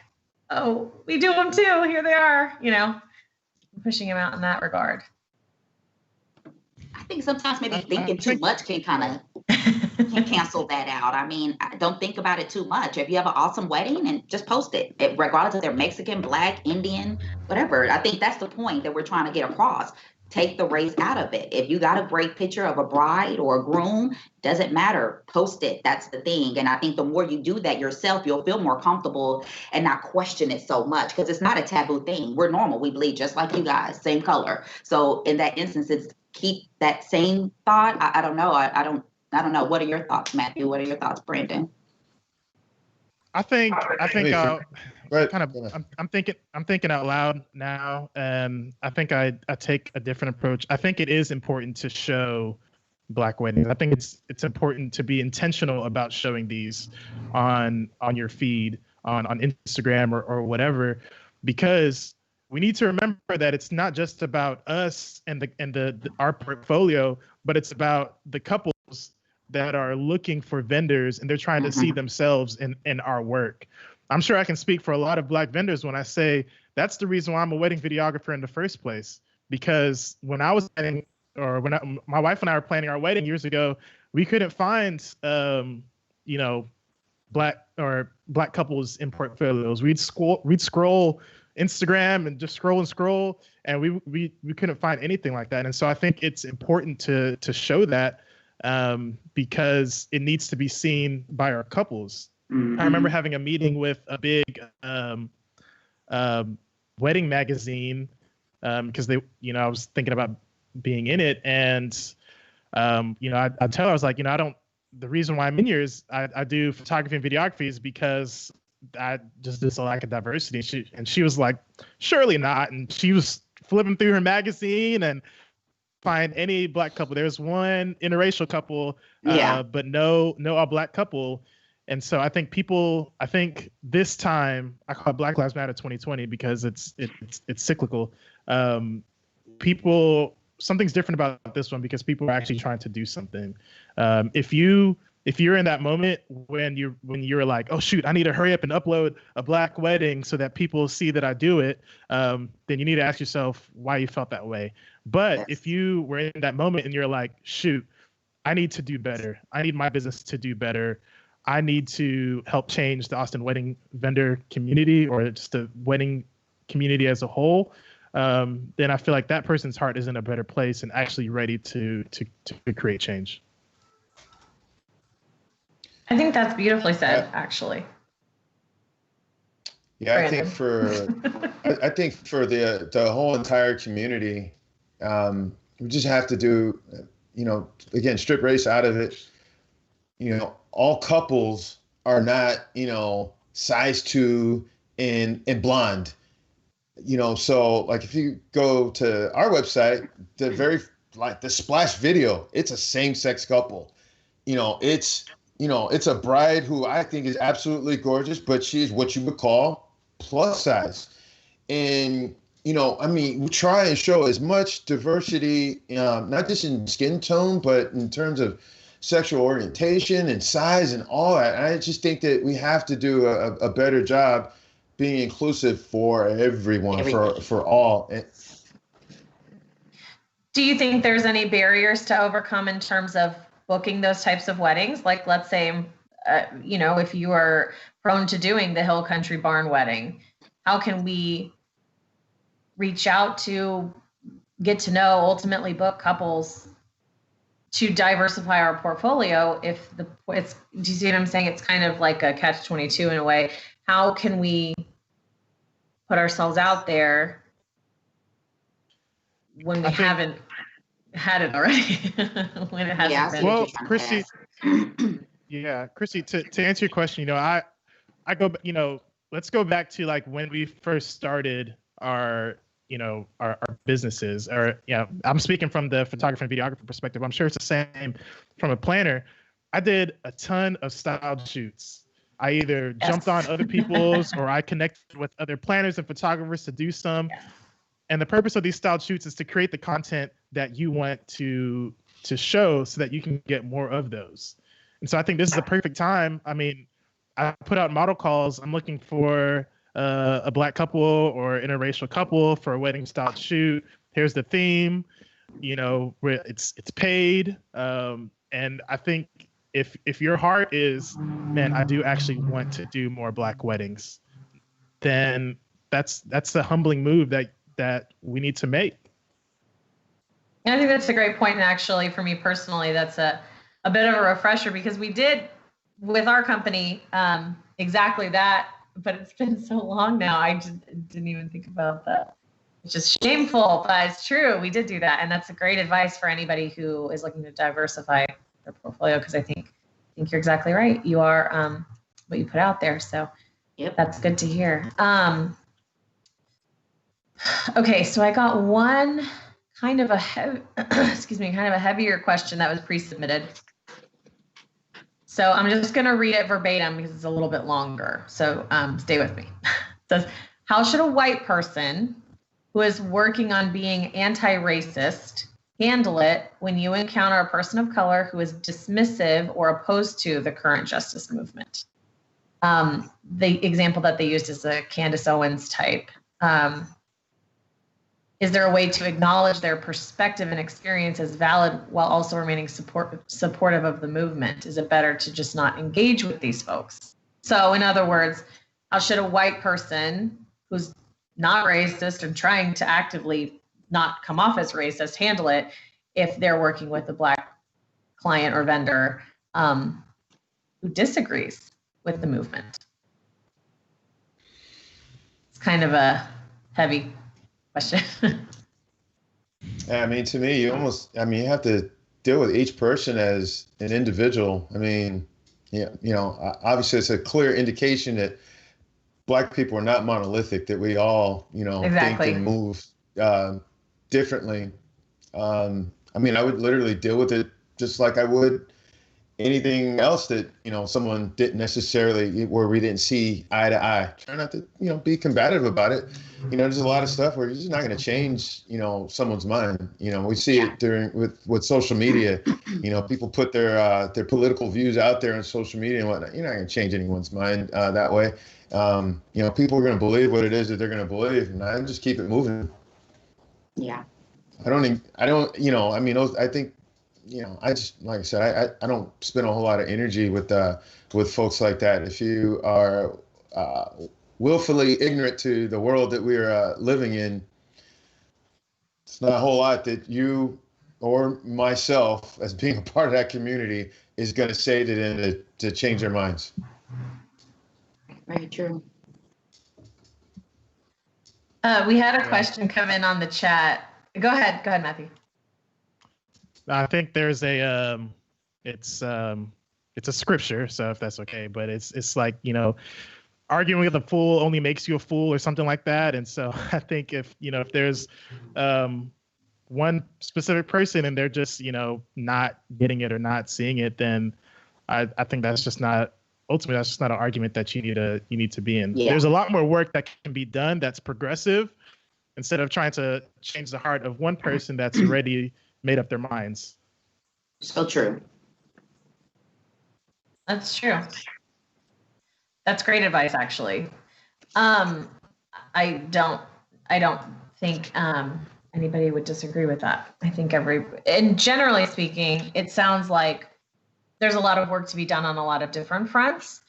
[SPEAKER 1] oh, we do them too, here they are, pushing them out in that regard.
[SPEAKER 3] I think sometimes maybe thinking too much can kind of can cancel that out. I mean, don't think about it too much. If you have an awesome wedding, and just post it, regardless if they're Mexican, Black, Indian, whatever. I think that's the point that we're trying to get across. Take the race out of it. If you got a great picture of a bride or a groom, doesn't matter. Post it. That's the thing. And I think the more you do that yourself, you'll feel more comfortable and not question it so much, because it's not a taboo thing. We're normal. We bleed just like you guys, same color. So in that instance, it's keep that same thought. I don't know. I don't know. What are your thoughts, Matthew? What are your thoughts, Brandon?
[SPEAKER 4] I think
[SPEAKER 2] Right.
[SPEAKER 4] I'm thinking out loud now, and I think I take a different approach. I think it is important to show Black weddings. I think it's important to be intentional about showing these on your feed, on Instagram or whatever, because we need to remember that it's not just about us and our portfolio, but it's about the couples that are looking for vendors, and they're trying to see themselves in our work. I'm sure I can speak for a lot of Black vendors when I say that's the reason why I'm a wedding videographer in the first place. Because when I was planning, or my wife and I were planning our wedding years ago, we couldn't find, Black couples in portfolios. We'd scroll Instagram and just scroll, and we couldn't find anything like that. And so I think it's important to show that, because it needs to be seen by our couples. I remember having a meeting with a big wedding magazine, because I was thinking about being in it, and I tell her, I was like, the reason why I'm in here is I do photography and videography is because there's a lack of diversity. And she was like, surely not. And she was flipping through her magazine and find any Black couple. There's one interracial couple, but no all Black couple. And so I think this time, I call it Black Lives Matter 2020 because it's cyclical. Something's different about this one because people are actually trying to do something. If you're in that moment when you're like, oh shoot, I need to hurry up and upload a Black wedding so that people see that I do it, then you need to ask yourself why you felt that way. But if you were in that moment and you're like, shoot, I need to do better. I need my business to do better. I need to help change the Austin wedding vendor community, or just the wedding community as a whole, then I feel like that person's heart is in a better place and actually ready to create change.
[SPEAKER 1] I think that's beautifully said, actually.
[SPEAKER 2] Yeah,
[SPEAKER 1] Brandon.
[SPEAKER 2] I think for the whole entire community, we just have to do, again, strip race out of it. All couples are not, size 2 and blonde. So like if you go to our website, the splash video, it's a same-sex couple. It's a bride who I think is absolutely gorgeous, but she's what you would call plus size. And, we try and show as much diversity, not just in skin tone, but in terms of sexual orientation and size and all that. And I just think that we have to do a better job being inclusive for everyone. For all.
[SPEAKER 1] Do you think there's any barriers to overcome in terms of booking those types of weddings? Like, let's say, if you are prone to doing the Hill Country Barn wedding, how can we reach out to get to know, ultimately book couples to diversify our portfolio? Do you see what I'm saying? It's kind of like a catch-22 in a way. How can we put ourselves out there when we haven't had it already? When it hasn't been.
[SPEAKER 4] Well, Chrissy, Chrissy, to answer your question, I go, let's go back to like when we first started our businesses, or, I'm speaking from the photographer and videographer perspective. I'm sure it's the same from a planner. I did a ton of styled shoots. I either jumped on other people's or I connected with other planners and photographers to do some. Yes. And the purpose of these styled shoots is to create the content that you want to show so that you can get more of those. And so I think this is the perfect time. I mean, I put out model calls. I'm looking for a Black couple or interracial couple for a wedding style shoot. Here's the theme, it's paid. And I think if your heart is, man, I do actually want to do more Black weddings, then that's the humbling move that we need to make.
[SPEAKER 1] And I think that's a great point. And actually, for me personally, that's a bit of a refresher, because we did with our company exactly that, but it's been so long now. I just didn't even think about that. It's just shameful, but it's true. We did do that. And that's a great advice for anybody who is looking to diversify their portfolio, because I think you're exactly right. You are what you put out there. So That's good to hear. Okay, so I got one kind of a heavier question that was pre-submitted. So I'm just going to read it verbatim because it's a little bit longer. So stay with me. It says, how should a white person who is working on being anti-racist handle it when you encounter a person of color who is dismissive or opposed to the current justice movement? The example that they used is the Candace Owens type. Is there a way to acknowledge their perspective and experience as valid while also remaining supportive of the movement? Is it better to just not engage with these folks? So in other words, how should a white person who's not racist and trying to actively not come off as racist handle it if they're working with a Black client or vendor who disagrees with the movement? It's kind of a heavy question.
[SPEAKER 2] I mean, to me, you have to deal with each person as an individual. I mean, obviously it's a clear indication that Black people are not monolithic, that we all,
[SPEAKER 1] Exactly.
[SPEAKER 2] think and move differently. I would literally deal with it just like I would anything else that, someone didn't necessarily, where we didn't see eye to eye. Try not to, be combative about it. There's a lot of stuff where you're just not going to change, someone's mind. We see it with social media. People put their political views out there on social media and whatnot. You're not going to change anyone's mind that way. People are going to believe what it is that they're going to believe, and I just keep it moving.
[SPEAKER 3] Yeah.
[SPEAKER 2] I think, I just, like I said, I don't spend a whole lot of energy with folks like that. If you are willfully ignorant to the world that we are living in, it's not a whole lot that you or myself as being a part of that community is going to say to them to change their minds.
[SPEAKER 3] Very true.
[SPEAKER 1] We had a question come in on the chat. Go ahead, Matthew.
[SPEAKER 4] I think there's a it's a scripture, so if that's okay, but it's like, you know, arguing with a fool only makes you a fool or something like that. And so I think if there's one specific person and they're just, you know, not getting it or not seeing it, then I think that's just not ultimately, that's just not an argument that you need to be in. Yeah. There's a lot more work that can be done that's progressive instead of trying to change the heart of one person that's already made up their minds.
[SPEAKER 3] So true.
[SPEAKER 1] That's true. That's great advice, actually. I don't think anybody would disagree with that. I think and generally speaking, it sounds like there's a lot of work to be done on a lot of different fronts.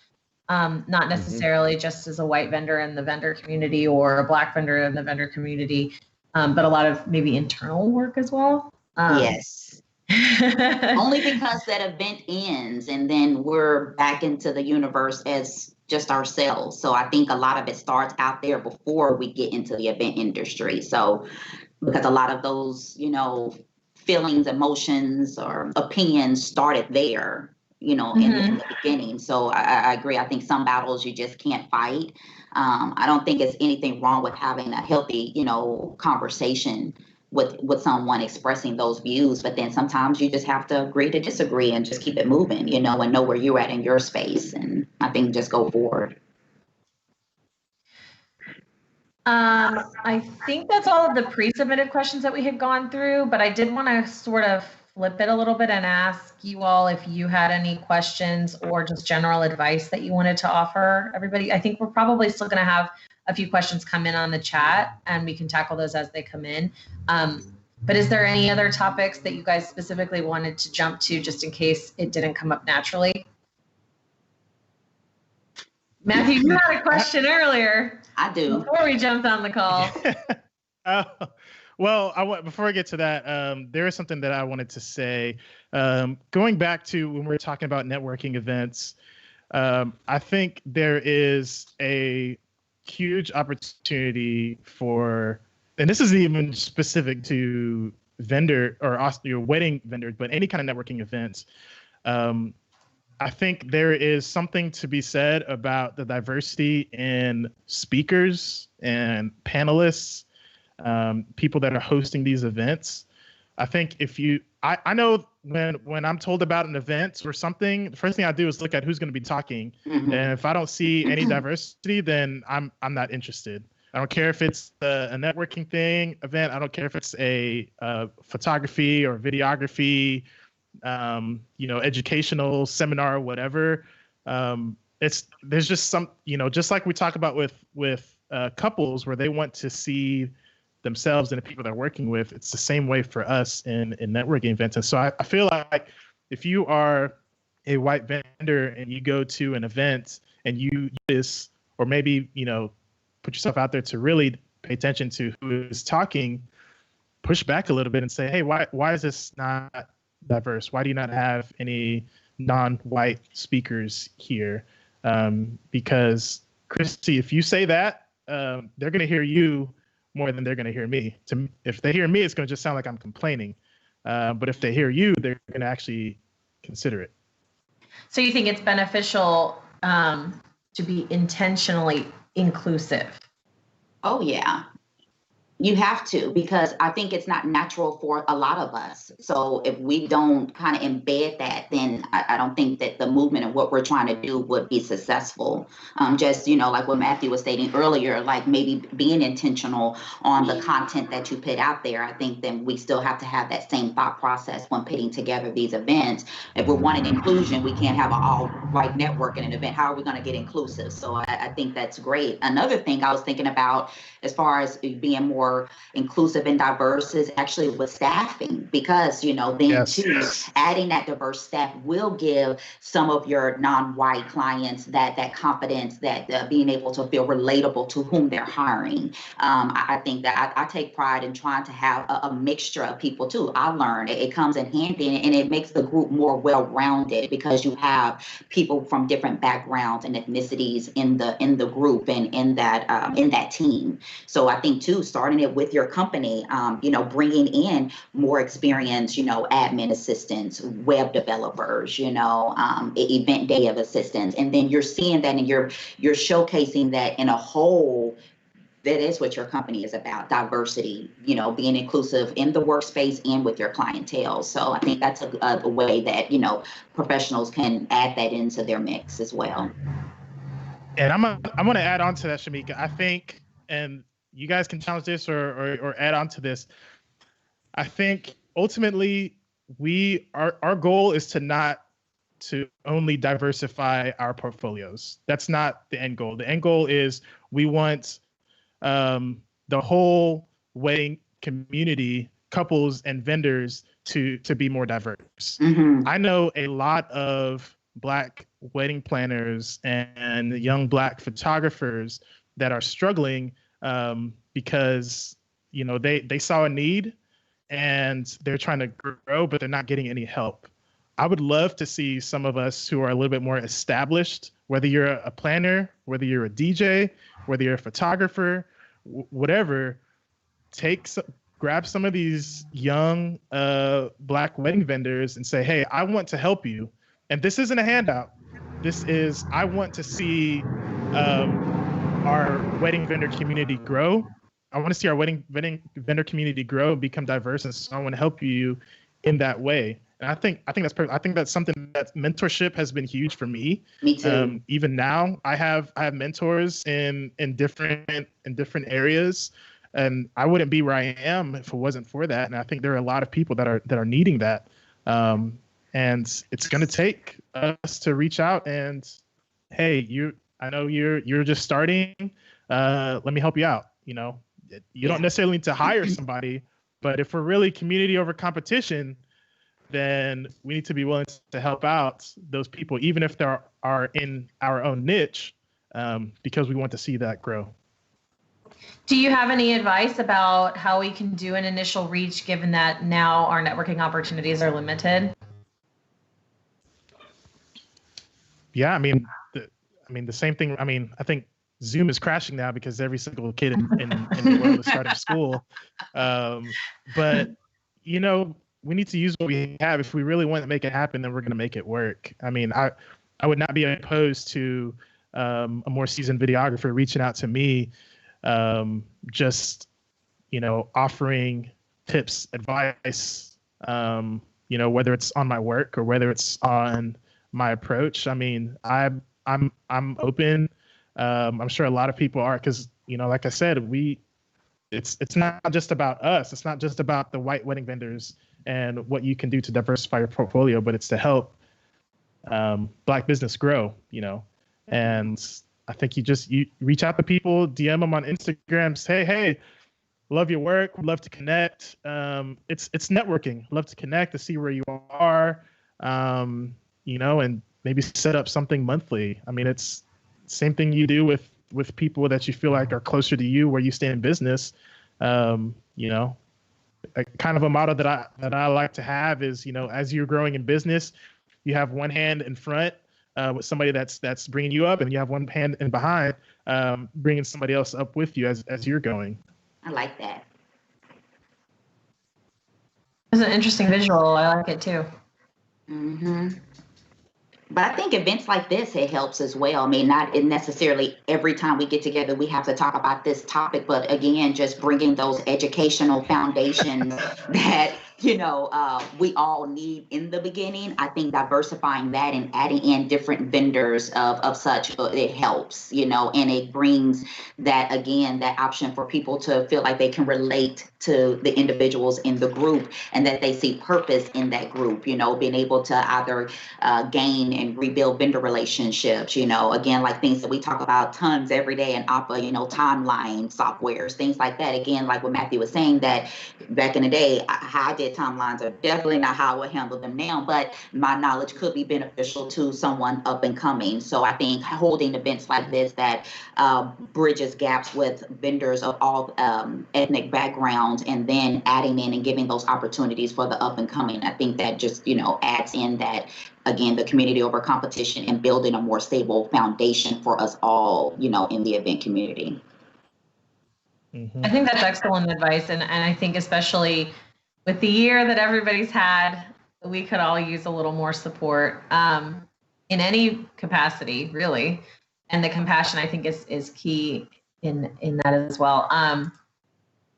[SPEAKER 1] Not necessarily just as a white vendor in the vendor community or a Black vendor in the vendor community, but a lot of maybe internal work as well.
[SPEAKER 3] Yes. Only because that event ends and then we're back into the universe as just ourselves. So I think a lot of it starts out there before we get into the event industry. So because a lot of those, you know, feelings, emotions, or opinions started there, you know, in the beginning. So I agree. I think some battles you just can't fight. I don't think it's anything wrong with having a healthy, you know, conversation with someone expressing those views, but then sometimes you just have to agree to disagree and just keep it moving, you know, and know where you're at in your space. And I think just go forward.
[SPEAKER 1] I think that's all of the pre-submitted questions that we had gone through, but I did want to sort of flip it a little bit and ask you all if you had any questions or just general advice that you wanted to offer everybody. I think we're probably still going to have a few questions come in on the chat and we can tackle those as they come in. But is there any other topics that you guys specifically wanted to jump to just in case it didn't come up naturally? Matthew, you had a question earlier.
[SPEAKER 3] I do.
[SPEAKER 1] Before we jumped on the call.
[SPEAKER 4] Well, before I get to that, there is something that I wanted to say. Going back to when we were talking about networking events, I think there is a huge opportunity for, and this isn't even specific to vendor or your wedding vendors, but any kind of networking events. I think there is something to be said about the diversity in speakers and panelists, people that are hosting these events. I think I know when I'm told about an event or something, the first thing I do is look at who's going to be talking. And if I don't see any diversity, then I'm not interested. I don't care if it's a networking event. I don't care if it's a photography or videography, educational seminar or whatever. There's just some, just like we talk about with couples where they want to see themselves and the people they're working with. It's the same way for us in networking events. And so I feel like if you are a white vendor and you go to an event and you this, or maybe, put yourself out there to really pay attention to who is talking, push back a little bit and say, hey, why is this not diverse? Why do you not have any non-white speakers here? Because Christy, if you say that, they're going to hear you more than they're going to hear me. If they hear me, it's going to just sound like I'm complaining. But if they hear you, they're going to actually consider it.
[SPEAKER 1] So you think it's beneficial to be intentionally inclusive?
[SPEAKER 3] Oh, yeah. You have to, because I think it's not natural for a lot of us. So if we don't kind of embed that, then I don't think that the movement and what we're trying to do would be successful. Like what Matthew was stating earlier, like maybe being intentional on the content that you put out there. I think then we still have to have that same thought process when putting together these events. If we're wanting inclusion, we can't have an all-white network in an event. How are we going to get inclusive? So I think that's great. Another thing I was thinking about as far as being more more inclusive and diverse is actually with staffing, because, then too, adding that diverse staff will give some of your non-white clients that confidence, that being able to feel relatable to whom they're hiring. I think that I take pride in trying to have a mixture of people too. I learned it comes in handy, and it makes the group more well-rounded because you have people from different backgrounds and ethnicities in the group and in that team. So I think too, starting it with your company, bringing in more experience, admin assistants, web developers, event day of assistants, and then you're seeing that and you're showcasing that in a whole. That is what your company is about: diversity, being inclusive in the workspace and with your clientele. So I think that's a way that, professionals can add that into their mix as well.
[SPEAKER 4] And I'm going to add on to that, Shamika. I think, and you guys can challenge this or add on to this. I think ultimately our goal is to only diversify our portfolios. That's not the end goal. The end goal is we want the whole wedding community, couples and vendors to be more diverse.
[SPEAKER 3] Mm-hmm.
[SPEAKER 4] I know a lot of Black wedding planners and young Black photographers that are struggling because they saw a need and they're trying to grow, but they're not getting any help. I would love to see some of us who are a little bit more established, whether you're a planner, whether you're a DJ, whether you're a photographer, whatever, grab some of these young Black wedding vendors and say, hey, I want to help you. And this isn't a handout. This is, I want to see our wedding vendor community grow. I want to see our wedding vendor community grow and become diverse. And so I want to help you in that way. And I think that's perfect. I think that's something that mentorship has been huge for me.
[SPEAKER 3] Me too.
[SPEAKER 4] Even now, I have mentors in different areas, and I wouldn't be where I am if it wasn't for that. And I think there are a lot of people that are needing that. And it's going to take us to reach out and, hey, I know you're just starting. Let me help you out. You don't necessarily need to hire somebody, but if we're really community over competition, then we need to be willing to help out those people, even if they are in our own niche, because we want to see that grow.
[SPEAKER 1] Do you have any advice about how we can do an initial reach, given that now our networking opportunities are limited?
[SPEAKER 4] Yeah, I mean the same thing. I mean, I think Zoom is crashing now because every single kid in the world is starting school. But we need to use what we have. If we really want to make it happen, then we're going to make it work. I mean, I would not be opposed to a more seasoned videographer reaching out to me, just offering tips, advice, whether it's on my work or whether it's on my approach. I mean, I'm open. I'm sure a lot of people are, because like I said, it's not just about us. It's not just about the white wedding vendors and what you can do to diversify your portfolio, but it's to help Black business grow. And I think you reach out to people, DM them on Instagram, say, hey, love your work, would love to connect. It's networking. Love to connect, to see where you are, and maybe set up something monthly. I mean, it's the same thing you do with people that you feel like are closer to you, where you stay in business. Kind of a motto that I like to have is, as you're growing in business, you have one hand in front with somebody that's bringing you up, and you have one hand in behind, bringing somebody else up with you as you're going.
[SPEAKER 3] I like that.
[SPEAKER 1] It's an interesting visual. I like it too.
[SPEAKER 3] Mm-hmm. But I think events like this, it helps as well. I mean, not necessarily every time we get together, we have to talk about this topic, but again, just bringing those educational foundations that we all need in the beginning. I think diversifying that and adding in different vendors of such, it helps, and it brings that, again, that option for people to feel like they can relate to the individuals in the group and that they see purpose in that group, being able to either gain and rebuild vendor relationships, again, like things that we talk about tons every day in APA, timeline softwares, things like that. Again, like what Matthew was saying, that back in the day, how I did timelines are definitely not how I would handle them now, but my knowledge could be beneficial to someone up and coming. So I think holding events like this that bridges gaps with vendors of all ethnic backgrounds, and then adding in and giving those opportunities for the up and coming, I think that just, adds in that, again, the community over competition and building a more stable foundation for us all, in the event community.
[SPEAKER 4] Mm-hmm.
[SPEAKER 1] I think that's excellent advice. And I think especially with the year that everybody's had, we could all use a little more support in any capacity, really. And the compassion, I think, is key in that as well.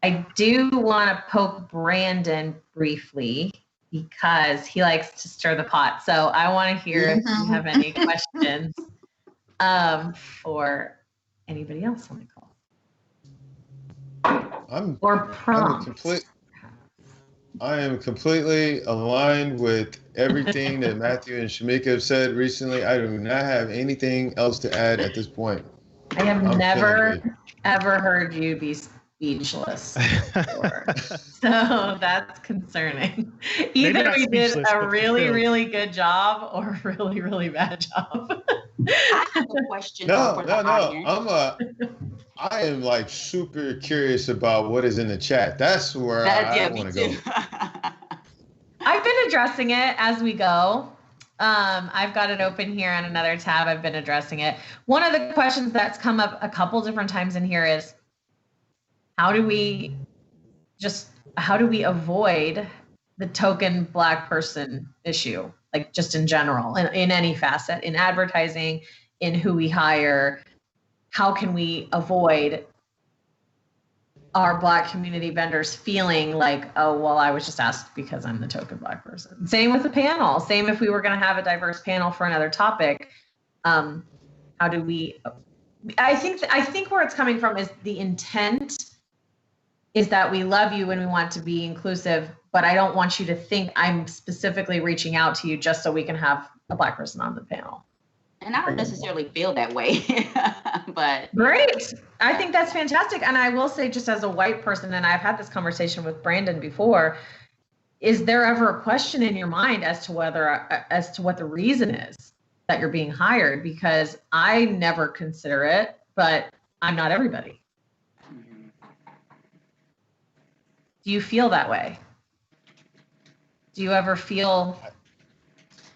[SPEAKER 1] I do want to poke Brandon briefly because he likes to stir the pot. So I want to hear if you have any questions for anybody else on the call.
[SPEAKER 2] I am completely aligned with everything that Matthew and Shamika have said recently. I do not have anything else to add at this point.
[SPEAKER 1] I have never, ever heard you be speechless before. So that's concerning. Either we did a really, really good job or a really, really bad job.
[SPEAKER 3] I have a question for the audience.
[SPEAKER 2] I am like super curious about what is in the chat. That's where I want to go.
[SPEAKER 1] I've been addressing it as we go. I've got it open here on another tab. I've been addressing it. One of the questions that's come up a couple different times in here is, how do we avoid the token Black person issue? Like just in general, in any facet, in advertising, in who we hire. How can we avoid our Black community vendors feeling like, oh, well, I was just asked because I'm the token Black person? Same with the panel. Same if we were going to have a diverse panel for another topic. How do we? I think where it's coming from is the intent is that we love you and we want to be inclusive, but I don't want you to think I'm specifically reaching out to you just so we can have a Black person on the panel.
[SPEAKER 3] And I don't necessarily feel that way, but.
[SPEAKER 1] Great. I think that's fantastic. And I will say, just as a white person, and I've had this conversation with Brandon before, is there ever a question in your mind as to what the reason is that you're being hired? Because I never consider it, but I'm not everybody. Do you feel that way? Do you ever feel,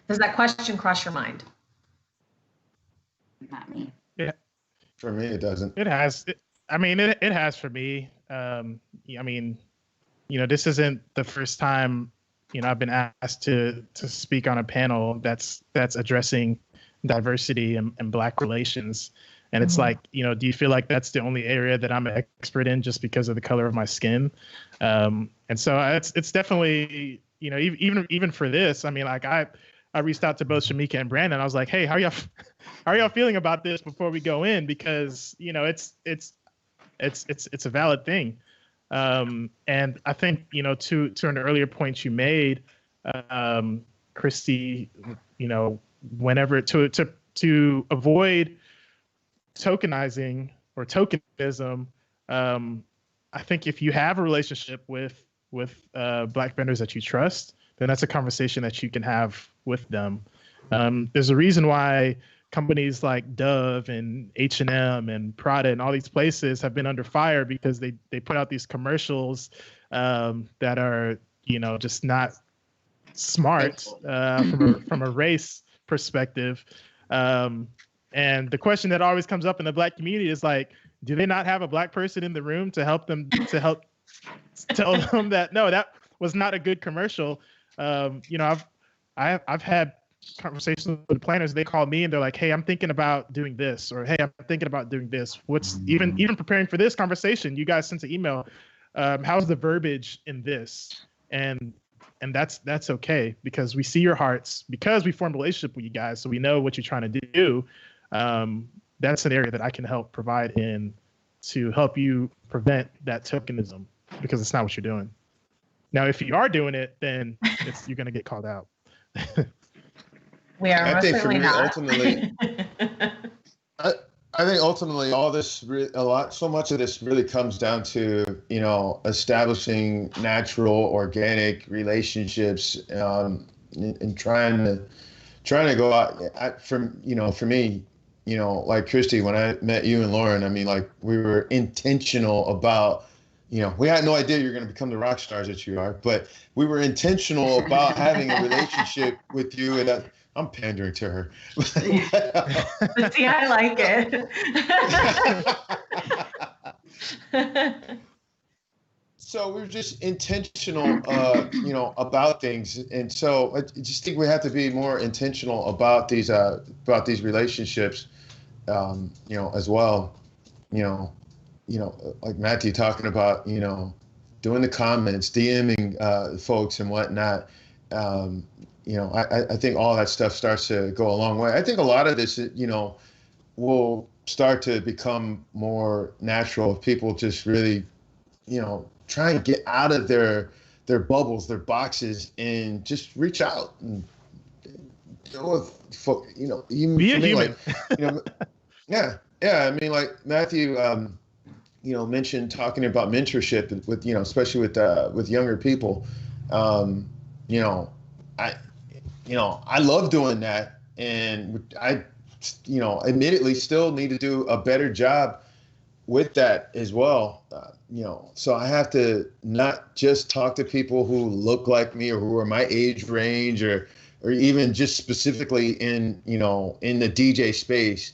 [SPEAKER 1] does that question cross your mind?
[SPEAKER 3] Not me.
[SPEAKER 4] Yeah.
[SPEAKER 2] For me, it doesn't.
[SPEAKER 4] It has. It has for me. This isn't the first time, I've been asked to speak on a panel that's addressing diversity and Black relations. And it's like, do you feel like that's the only area that I'm an expert in just because of the color of my skin? And so it's definitely, even for this, I reached out to both Shamika and Brandon. I was like, hey, how are y'all feeling about this before we go in? Because, it's a valid thing. And I think, to an earlier point you made, Christy, whenever to avoid tokenizing or tokenism, I think if you have a relationship with Black vendors that you trust, then that's a conversation that you can have with them. There's a reason why companies like Dove and H&M and Prada and all these places have been under fire, because they put out these commercials that are, just not smart from a race perspective. And the question that always comes up in the Black community is like, do they not have a Black person in the room to help tell them that, no, that was not a good commercial? I've had conversations with planners. They call me and they're like, hey, I'm thinking about doing this, or hey, I'm thinking about doing this. What's even preparing for this conversation, you guys sent an email. How's the verbiage in this? And and that's okay, because we see your hearts, because we formed a relationship with you guys, so we know what you're trying to do. That's an area that I can help provide in to help you prevent that tokenism, because it's not what you're doing. Now, if you are doing it, then you're going to get called out.
[SPEAKER 1] We are.
[SPEAKER 2] I think for me,
[SPEAKER 1] not.
[SPEAKER 2] ultimately, I think ultimately so much of this really comes down to, establishing natural, organic relationships, and trying to go out for me, like Christy, when I met you and Lauren, I mean, like, we were intentional about, we had no idea you're going to become the rock stars that you are, but we were intentional about having a relationship with you. And I'm pandering to her.
[SPEAKER 1] But see, I like it.
[SPEAKER 2] So we're just intentional, about things. And so I just think we have to be more intentional about these relationships, as well. Like Matthew talking about, doing the comments, DMing folks and whatnot. I think all that stuff starts to go a long way. I think a lot of this, will start to become more natural if people just really, try and get out of their bubbles, their boxes, and just reach out and deal with, even
[SPEAKER 4] be
[SPEAKER 2] for
[SPEAKER 4] a
[SPEAKER 2] me,
[SPEAKER 4] human.
[SPEAKER 2] Yeah. I mean, like Matthew, mentioned talking about mentorship with, especially with younger people. I love doing that, and I, admittedly still need to do a better job with that as well. So I have to not just talk to people who look like me or who are my age range, or even just specifically in the DJ space.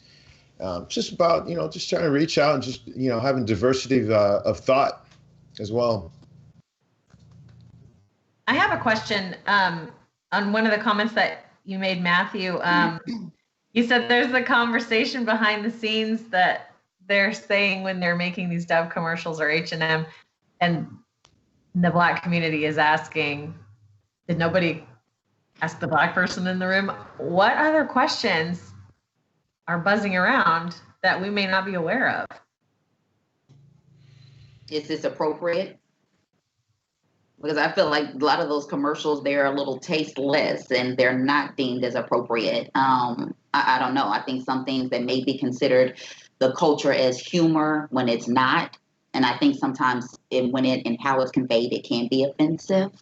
[SPEAKER 2] Just about, just trying to reach out and just, having diversity of thought as well.
[SPEAKER 1] I have a question on one of the comments that you made, Matthew. You said there's a conversation behind the scenes that they're saying when they're making these Dove commercials or H&M, and the Black community is asking, did nobody ask the Black person in the room? What other questions are buzzing around that we may not be aware of?
[SPEAKER 3] Is this appropriate? Because I feel like a lot of those commercials, they're a little tasteless and they're not deemed as appropriate. I don't know. I think some things that may be considered the culture as humor when it's not. And I think sometimes and how it's conveyed, it can be offensive.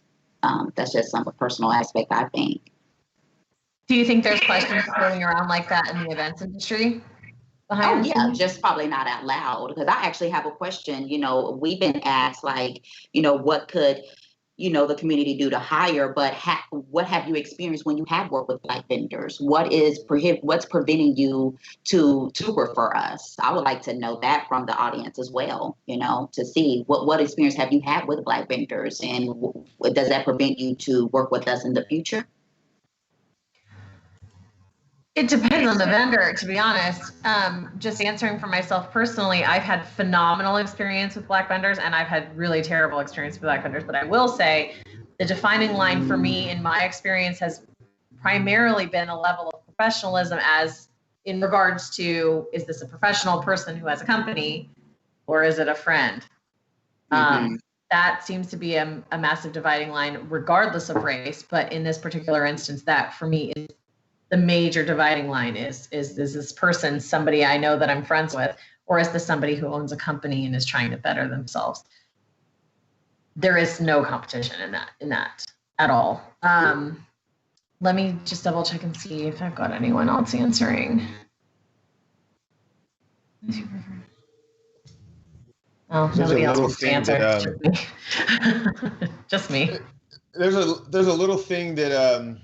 [SPEAKER 3] That's just some personal aspect, I think.
[SPEAKER 1] Do you think there's questions floating around like that in the events industry?
[SPEAKER 3] Oh, yeah, just probably not out loud. Because I actually have a question. We've been asked, like, what could, the community do to hire? But what have you experienced when you have worked with Black vendors? What's preventing you to refer us? I would like to know that from the audience as well, to see what experience have you had with Black vendors, and does that prevent you to work with us in the future?
[SPEAKER 1] It depends on the vendor, to be honest. Just answering for myself personally, I've had phenomenal experience with Black vendors, and I've had really terrible experience with Black vendors. But I will say the defining line for me in my experience has primarily been a level of professionalism, as in regards to, is this a professional person who has a company, or is it a friend? That seems to be a massive dividing line regardless of race. But in this particular instance, that for me is the major dividing line. Is this person somebody I know that I'm friends with, or is this somebody who owns a company and is trying to better themselves? There is no competition in that at all. Let me just double check and see if I've got anyone else answering. Oh, nobody else wants to answer. Just me.
[SPEAKER 2] There's a little thing that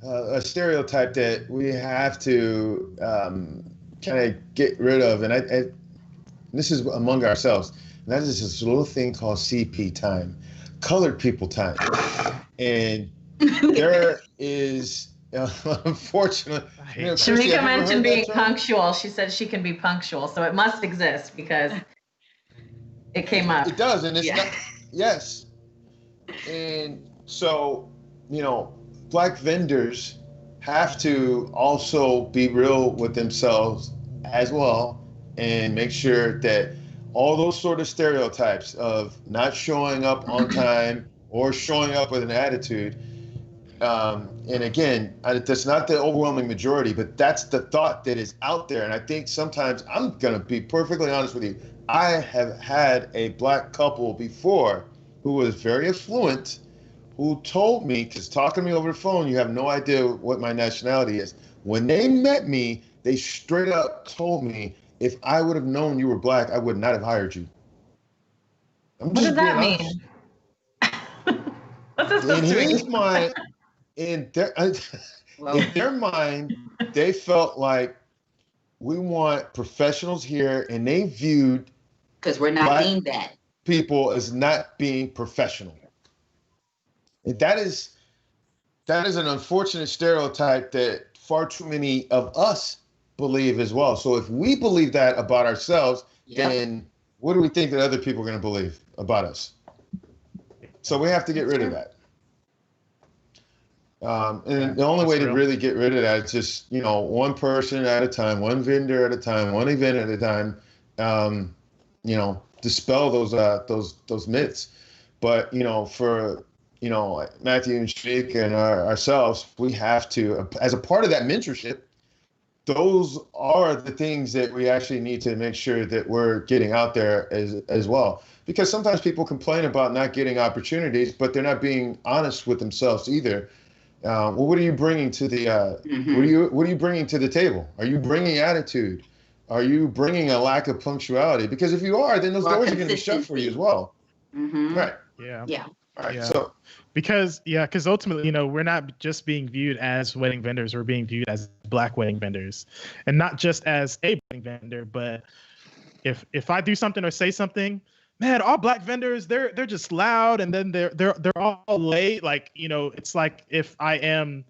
[SPEAKER 2] a stereotype that we have to kind of get rid of, and this is among ourselves. And that is this little thing called CP time, colored people time, and there is unfortunately.
[SPEAKER 1] Shamika mentioned being punctual. She said she can be punctual, so it must exist because it came up.
[SPEAKER 2] It does, and it's not. Yes, and so Black vendors have to also be real with themselves as well and make sure that all those sort of stereotypes of not showing up on time or showing up with an attitude. And again, that's not the overwhelming majority, but that's the thought that is out there. And I think sometimes, I'm going to be perfectly honest with you, I have had a Black couple before who was very affluent, who told me, because talking to me over the phone, you have no idea what my nationality is. When they met me, they straight up told me, if I would have known you were Black, I would not have hired you.
[SPEAKER 1] What does that mean? What's this supposed to mean?
[SPEAKER 2] In his mind, in their mind, they felt like we want professionals here, and they viewed
[SPEAKER 3] because we're not being that
[SPEAKER 2] people as not being professional. And that is an unfortunate stereotype that far too many of us believe as well. So if we believe that about ourselves, then what do we think that other people are going to believe about us? So we have to get rid of that. And the only way to really get rid of that is just, one person at a time, one vendor at a time, one event at a time, dispel those myths. But, for, Matthew and Shanique and ourselves, we have to, as a part of that mentorship, those are the things that we actually need to make sure that we're getting out there as well. Because sometimes people complain about not getting opportunities, but they're not being honest with themselves either. Well, what are you bringing to the what are you bringing to the table? Are you bringing attitude? Are you bringing a lack of punctuality? Because if you are, then those doors are going to be shut for you as well. Right.
[SPEAKER 4] Yeah.
[SPEAKER 2] All right.
[SPEAKER 4] Yeah.
[SPEAKER 2] So
[SPEAKER 4] because ultimately, we're not just being viewed as wedding vendors, we're being viewed as Black wedding vendors, and not just as a wedding vendor. But if I do something or say something, man, all Black vendors, they're just loud, and then they're all late. Like, it's like if I am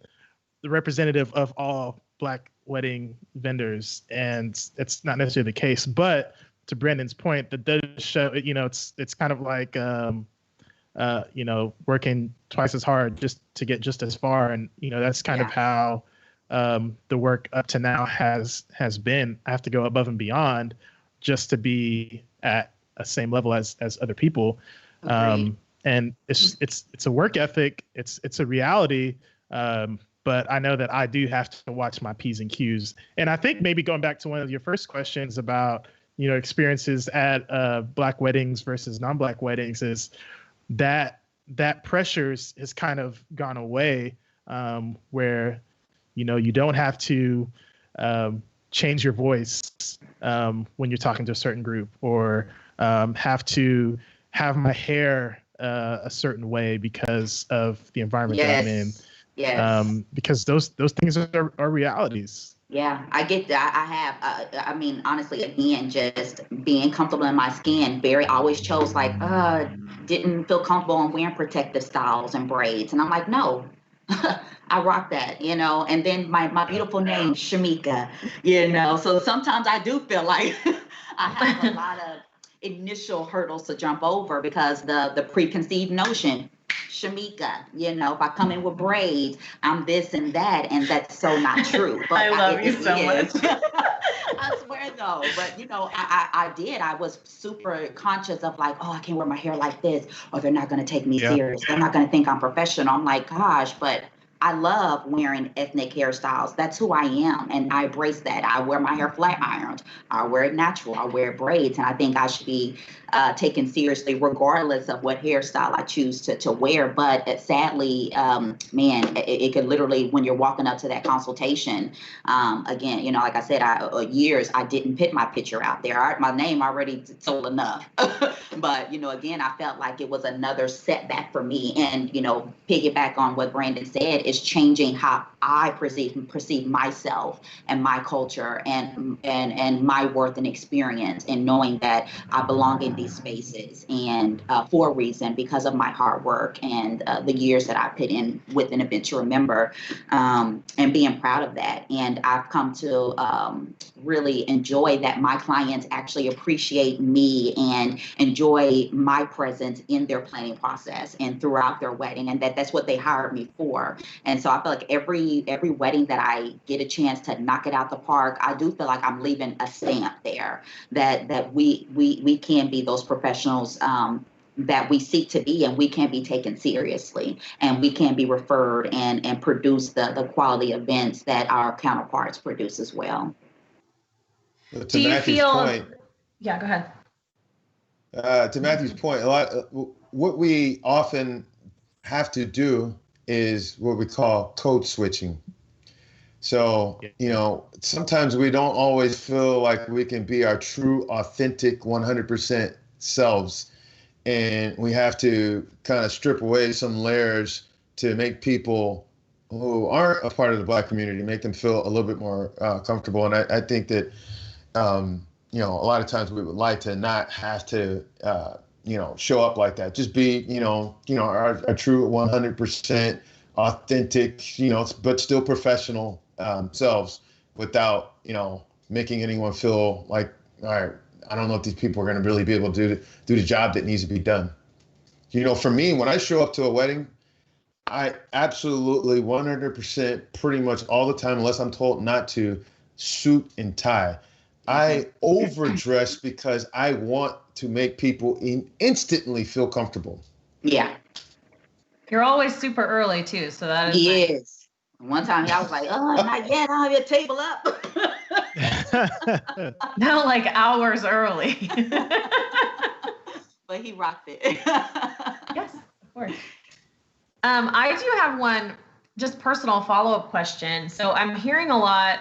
[SPEAKER 4] the representative of all Black wedding vendors, and it's not necessarily the case. But to Brandon's point, that does show, it's kind of like working twice as hard just to get just as far, and that's kind of how the work up to now has been. I have to go above and beyond just to be at a same level as other people. And it's a work ethic. It's a reality. But I know that I do have to watch my P's and Q's. And I think maybe going back to one of your first questions about, experiences at Black weddings versus non-Black weddings, is that pressure has kind of gone away, where, you don't have to change your voice when you're talking to a certain group, or have to have my hair a certain way because of the environment that I'm in.
[SPEAKER 3] Yes.
[SPEAKER 4] Because those things are realities.
[SPEAKER 3] Yeah, I get that. I have, honestly, again, just being comfortable in my skin. Barry always chose didn't feel comfortable in wearing protective styles and braids. And I'm like, no, I rock that, and then my beautiful name, Shamika, so sometimes I do feel like I have a lot of initial hurdles to jump over because the preconceived notion, Shamika, if I come in with braids, I'm this and that, and that's so not true. But
[SPEAKER 1] I love you so much.
[SPEAKER 3] I swear though, but I was super conscious of I can't wear my hair like this, or they're not going to take me serious. They're not going to think I'm professional. I'm like, gosh, but I love wearing ethnic hairstyles. That's who I am, and I embrace that. I wear my hair flat ironed. I wear it natural. I wear braids, and I think I should be taken seriously regardless of what hairstyle I choose to wear. But sadly, it could literally, when you're walking up to that consultation, again, like I said, years I didn't put my picture out there. My name already told enough. But, again, I felt like it was another setback for me. And, piggyback on what Brandon said, is changing how I perceive myself and my culture and my worth and experience, and knowing that I belong in these spaces, and for a reason, because of my hard work and the years that I put in with an Adventure member, and being proud of that. And I've come to really enjoy that my clients actually appreciate me and enjoy my presence in their planning process and throughout their wedding, and that's what they hired me for. And so I feel like every wedding that I get a chance to knock it out the park, I do feel like I'm leaving a stamp there that we can be those professionals that we seek to be, and we can be taken seriously, and we can be referred and produce the quality events that our counterparts produce as well.
[SPEAKER 1] Do you feel? Yeah, go ahead.
[SPEAKER 2] To Matthew's point, what we often have to do is what we call code switching. So, sometimes we don't always feel like we can be our true, authentic, 100% selves. And we have to kind of strip away some layers to make people who aren't a part of the Black community, make them feel a little bit more comfortable. And I think that, a lot of times we would like to not have to, show up like that. Just be, our true 100% authentic, but still professional selves, without, making anyone feel like, all right, I don't know if these people are going to really be able to do the job that needs to be done. For me, when I show up to a wedding, I absolutely 100% pretty much all the time, unless I'm told not to, suit and tie. I overdress because I want to make people instantly feel comfortable.
[SPEAKER 3] Yeah.
[SPEAKER 1] You're always super early too, so that is
[SPEAKER 3] yes.
[SPEAKER 1] Nice.
[SPEAKER 3] One time I was like, oh, not yet. I have your table up.
[SPEAKER 1] No, like hours early.
[SPEAKER 3] But he rocked it.
[SPEAKER 1] Yes, of course. I do have one just personal follow-up question. So I'm hearing a lot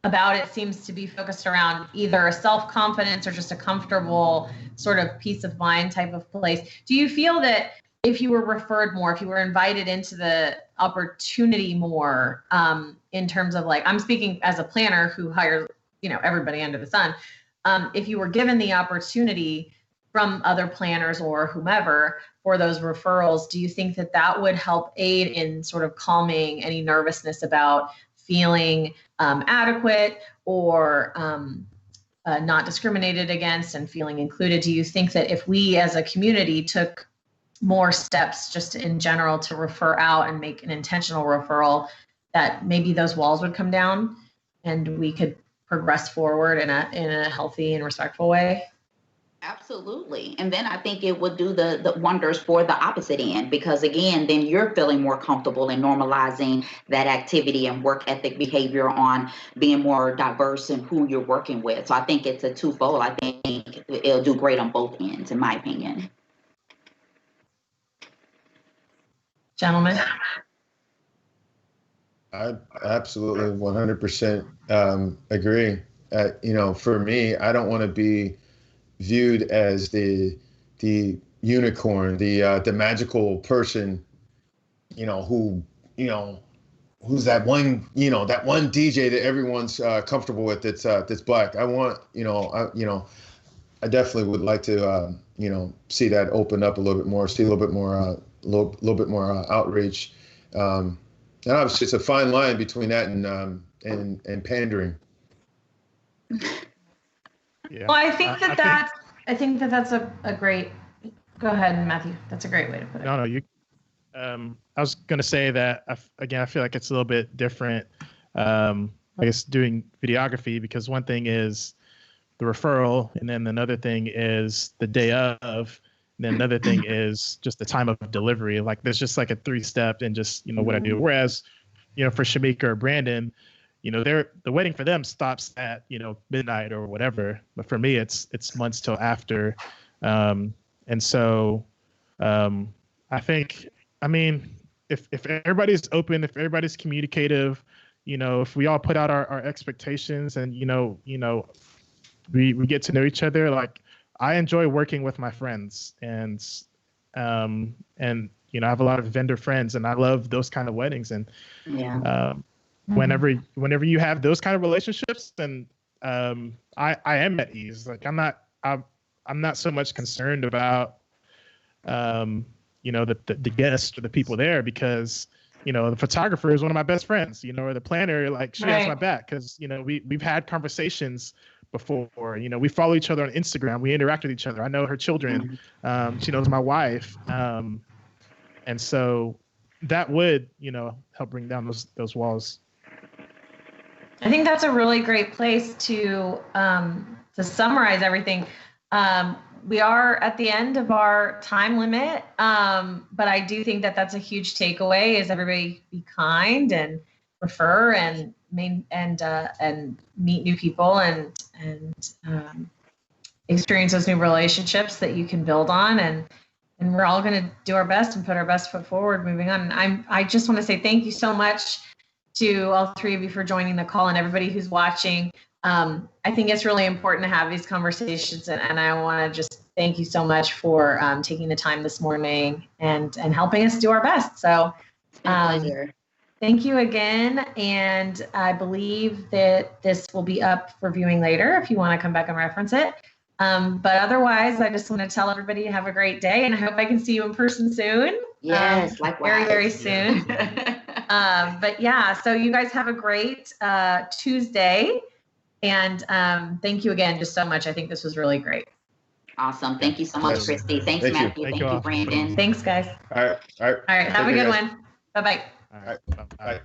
[SPEAKER 1] about it seems to be focused around either self-confidence or just a comfortable sort of peace of mind type of place. Do you feel that if you were referred more, if you were invited into the opportunity more, in terms of, like, I'm speaking as a planner who hires, everybody under the sun, if you were given the opportunity from other planners or whomever for those referrals, do you think that that would help aid in sort of calming any nervousness about feeling adequate or not discriminated against and feeling included? Do you think that if we as a community took more steps just in general to refer out and make an intentional referral, that maybe those walls would come down and we could progress forward in a healthy and respectful way?
[SPEAKER 3] Absolutely. And then I think it would do the wonders for the opposite end, because again, then you're feeling more comfortable in normalizing that activity and work ethic behavior on being more diverse in who you're working with. So I think it's a twofold. I think it'll do great on both ends, in my opinion.
[SPEAKER 1] Gentlemen?
[SPEAKER 2] I absolutely 100% agree. For me, I don't want to be viewed as the unicorn, the magical person, who's that one DJ that everyone's comfortable with that's Black. I want, I definitely would like to see that open up a little bit more, see a little bit more outreach. And obviously it's a fine line between that and pandering.
[SPEAKER 1] Yeah. Well, I think that's a great. Go ahead, Matthew. That's a great way to put it.
[SPEAKER 4] No, you. I was going to say that I feel like it's a little bit different. I guess doing videography, because one thing is the referral, and then another thing is the day of, and then another thing is just the time of delivery. Like there's just like a 3-step and just what I do. Whereas for Shamika or Brandon, the wedding for them stops at midnight or whatever, but for me it's months till after, and so I think, if everybody's open, if everybody's communicative, if we all put out our expectations and we get to know each other. Like I enjoy working with my friends, and You know, I have a lot of vendor friends, and I love those kind of weddings. And
[SPEAKER 3] Yeah.
[SPEAKER 4] whenever you have those kind of relationships, then I am at ease. Like I'm not so much concerned about you know, the guests or the people there, because you know, the photographer is one of my best friends, you know, or the planner, like she has my back, because you know, we've had conversations before. You know, we follow each other on Instagram, we interact with each other. I know her children, she knows my wife, and so that would, you know, help bring down those walls.
[SPEAKER 1] I think that's a really great place to summarize everything. We are at the end of our time limit, but I do think that that's a huge takeaway: is everybody be kind and refer and meet new people and experience those new relationships that you can build on, and we're all going to do our best and put our best foot forward moving on. And I just want to say thank you so much to all three of you for joining the call, and everybody who's watching. I think it's really important to have these conversations, and I want to just thank you so much for taking the time this morning and helping us do our best. So
[SPEAKER 3] Pleasure.
[SPEAKER 1] Thank you again, and I believe that this will be up for viewing later if you want to come back and reference it. But otherwise, I just want to tell everybody to have a great day, and I hope I can see you in person soon.
[SPEAKER 3] Yes, likewise.
[SPEAKER 1] Very, very soon. But yeah, so you guys have a great Tuesday. And thank you again just so much. I think this was really great.
[SPEAKER 3] Awesome. Thank you so much, Christy. Thanks,
[SPEAKER 2] Thank you.
[SPEAKER 3] Matthew. Thank you, Brandon.
[SPEAKER 1] Thanks, guys.
[SPEAKER 2] All right.
[SPEAKER 1] All right. Have a good one. Bye-bye.
[SPEAKER 4] All right. Bye.
[SPEAKER 2] Bye.